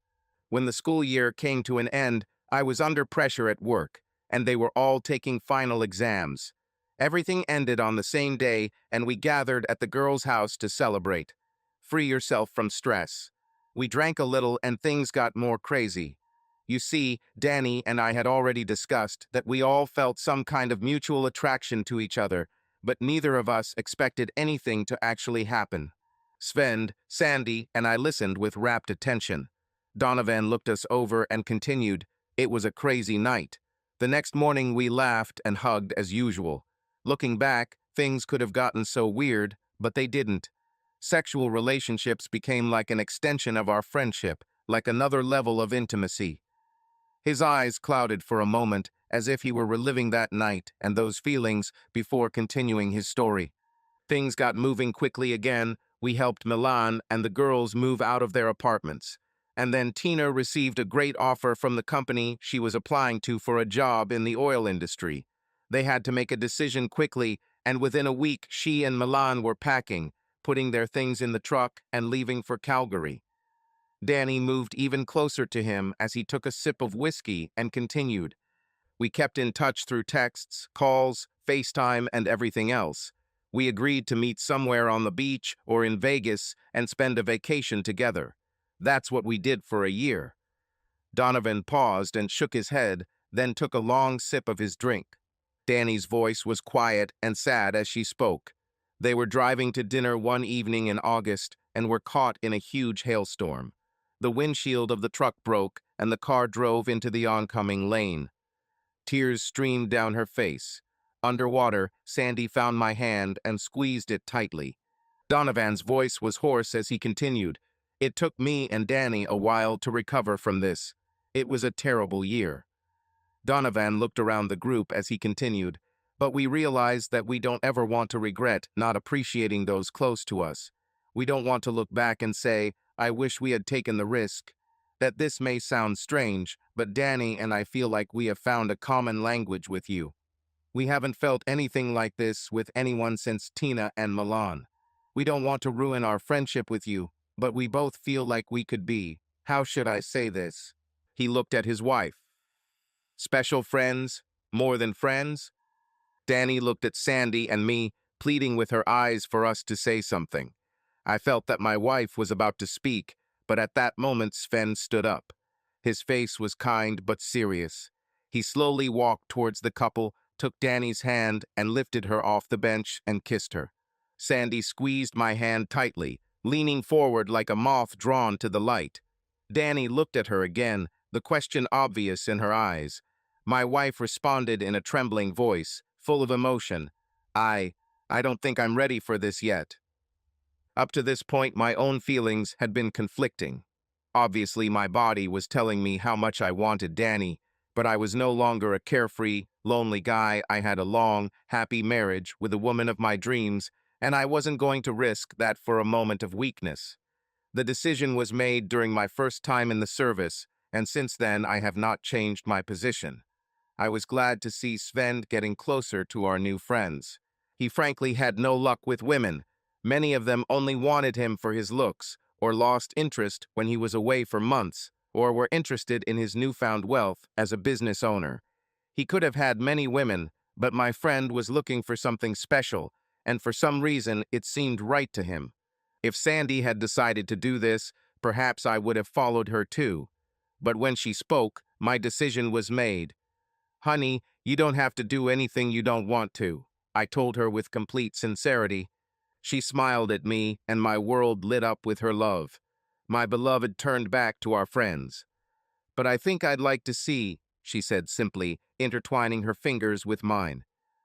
When the school year came to an end, I was under pressure at work, and they were all taking final exams. Everything ended on the same day, and we gathered at the girls' house to celebrate. Free yourself from stress. We drank a little and things got more crazy. You see, Danny and I had already discussed that we all felt some kind of mutual attraction to each other, but neither of us expected anything to actually happen. Sven, Sandy, and I listened with rapt attention. Donovan looked us over and continued, "It was a crazy night. The next morning we laughed and hugged as usual. Looking back, things could have gotten so weird, but they didn't. Sexual relationships became like an extension of our friendship, like another level of intimacy." His eyes clouded for a moment, as if he were reliving that night and those feelings before continuing his story. Things got moving quickly again. We helped Milan and the girls move out of their apartments. And then Tina received a great offer from the company she was applying to for a job in the oil industry. They had to make a decision quickly, and within a week she and Milan were packing, putting their things in the truck and leaving for Calgary. Danny moved even closer to him as he took a sip of whiskey and continued. We kept in touch through texts, calls, FaceTime, and everything else. We agreed to meet somewhere on the beach or in Vegas and spend a vacation together. That's what we did for a year. Donovan paused and shook his head, then took a long sip of his drink. Danny's voice was quiet and sad as she spoke. They were driving to dinner one evening in August and were caught in a huge hailstorm. The windshield of the truck broke and the car drove into the oncoming lane. Tears streamed down her face. Underwater, Sandy found my hand and squeezed it tightly. Donovan's voice was hoarse as he continued. It took me and Danny a while to recover from this. It was a terrible year. Donovan looked around the group as he continued, but we realized that we don't ever want to regret not appreciating those close to us. We don't want to look back and say, I wish we had taken the risk. That this may sound strange, but Danny and I feel like we have found a common language with you. We haven't felt anything like this with anyone since Tina and Milan. We don't want to ruin our friendship with you, but we both feel like we could be, how should I say this? He looked at his wife. Special friends? More than friends? Danny looked at Sandy and me, pleading with her eyes for us to say something. I felt that my wife was about to speak, but at that moment Sven stood up. His face was kind but serious. He slowly walked towards the couple, took Danny's hand and lifted her off the bench and kissed her. Sandy squeezed my hand tightly, leaning forward like a moth drawn to the light. Danny looked at her again, the question obvious in her eyes. My wife responded in a trembling voice, full of emotion. I don't think I'm ready for this yet. Up to this point, my own feelings had been conflicting. Obviously, my body was telling me how much I wanted Danny, but I was no longer a carefree, lonely guy. I had a long, happy marriage with the woman of my dreams, and I wasn't going to risk that for a moment of weakness. The decision was made during my first time in the service, and since then I have not changed my position. I was glad to see Sven getting closer to our new friends. He frankly had no luck with women. Many of them only wanted him for his looks, or lost interest when he was away for months. or were interested in his newfound wealth as a business owner. He could have had many women, but my friend was looking for something special, and for some reason it seemed right to him. If Sandy had decided to do this, perhaps I would have followed her too. But when she spoke, my decision was made. "Honey, you don't have to do anything you don't want to," I told her with complete sincerity. She smiled at me, and my world lit up with her love. My beloved turned back to our friends. "But I think I'd like to see," she said simply, intertwining her fingers with mine.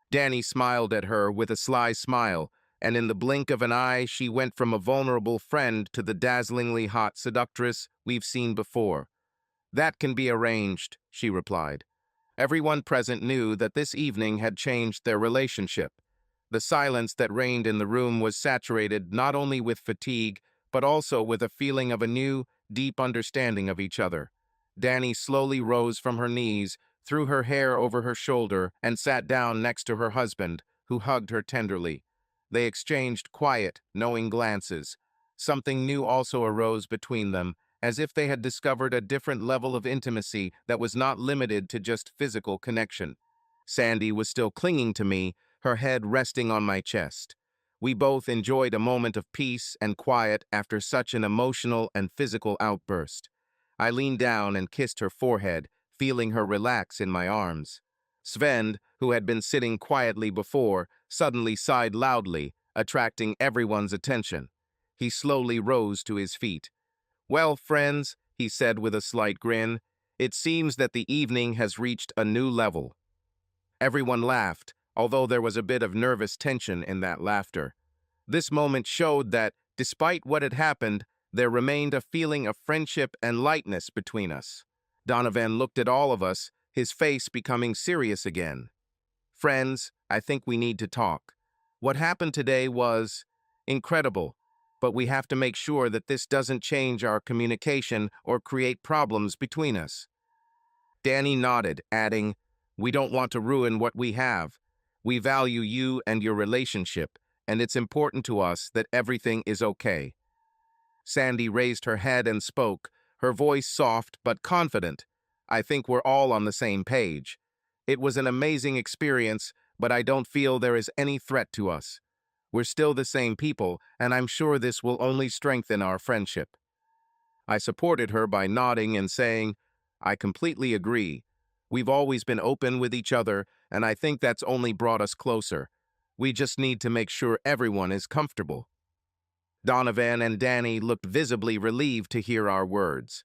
Danny smiled at her with a sly smile, and in the blink of an eye she went from a vulnerable friend to the dazzlingly hot seductress we've seen before. "That can be arranged," she replied. Everyone present knew that this evening had changed their relationship. The silence that reigned in the room was saturated not only with fatigue, but also with a feeling of a new, deep understanding of each other. Danny slowly rose from her knees, threw her hair over her shoulder, and sat down next to her husband, who hugged her tenderly. They exchanged quiet, knowing glances. Something new also arose between them, as if they had discovered a different level of intimacy that was not limited to just physical connection. Sandy was still clinging to me, her head resting on my chest. We both enjoyed a moment of peace and quiet after such an emotional and physical outburst. I leaned down and kissed her forehead, feeling her relax in my arms. Sven, who had been sitting quietly before, suddenly sighed loudly, attracting everyone's attention. He slowly rose to his feet. "Well, friends," he said with a slight grin, "it seems that the evening has reached a new level." Everyone laughed, although there was a bit of nervous tension in that laughter. This moment showed that, despite what had happened, there remained a feeling of friendship and lightness between us. Donovan looked at all of us, his face becoming serious again. "Friends, I think we need to talk. What happened today was incredible, but we have to make sure that this doesn't change our communication or create problems between us." Danny nodded, adding, "We don't want to ruin what we have. We value you and your relationship, and it's important to us that everything is okay." Sandy raised her head and spoke, her voice soft but confident. "I think we're all on the same page. It was an amazing experience, but I don't feel there is any threat to us. We're still the same people, and I'm sure this will only strengthen our friendship." I supported her by nodding and saying, "I completely agree. We've always been open with each other, and I think that's only brought us closer. We just need to make sure everyone is comfortable." Donovan and Danny looked visibly relieved to hear our words.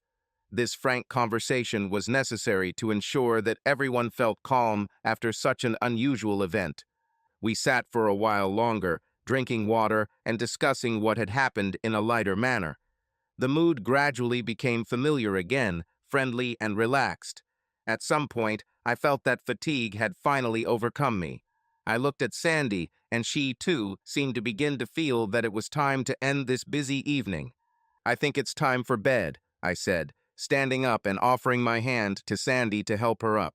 This frank conversation was necessary to ensure that everyone felt calm after such an unusual event. We sat for a while longer, drinking water and discussing what had happened in a lighter manner. The mood gradually became familiar again, friendly and relaxed. At some point, I felt that fatigue had finally overcome me. I looked at Sandy, and she, too, seemed to begin to feel that it was time to end this busy evening. "I think it's time for bed," I said, standing up and offering my hand to Sandy to help her up.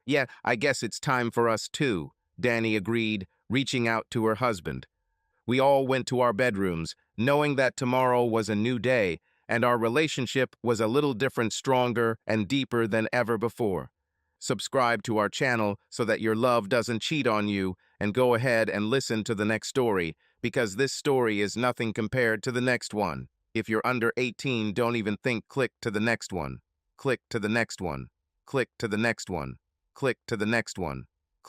"Yeah, I guess it's time for us too," Danny agreed, reaching out to her husband. We all went to our bedrooms, knowing that tomorrow was a new day, and our relationship was a little different, stronger, and deeper than ever before. Subscribe to our channel so that your love doesn't cheat on you, and go ahead and listen to the next story, because this story is nothing compared to the next one. If you're under 18, don't even think. Click to the next one. Click to the next one. Click to the next one. Click to the next one.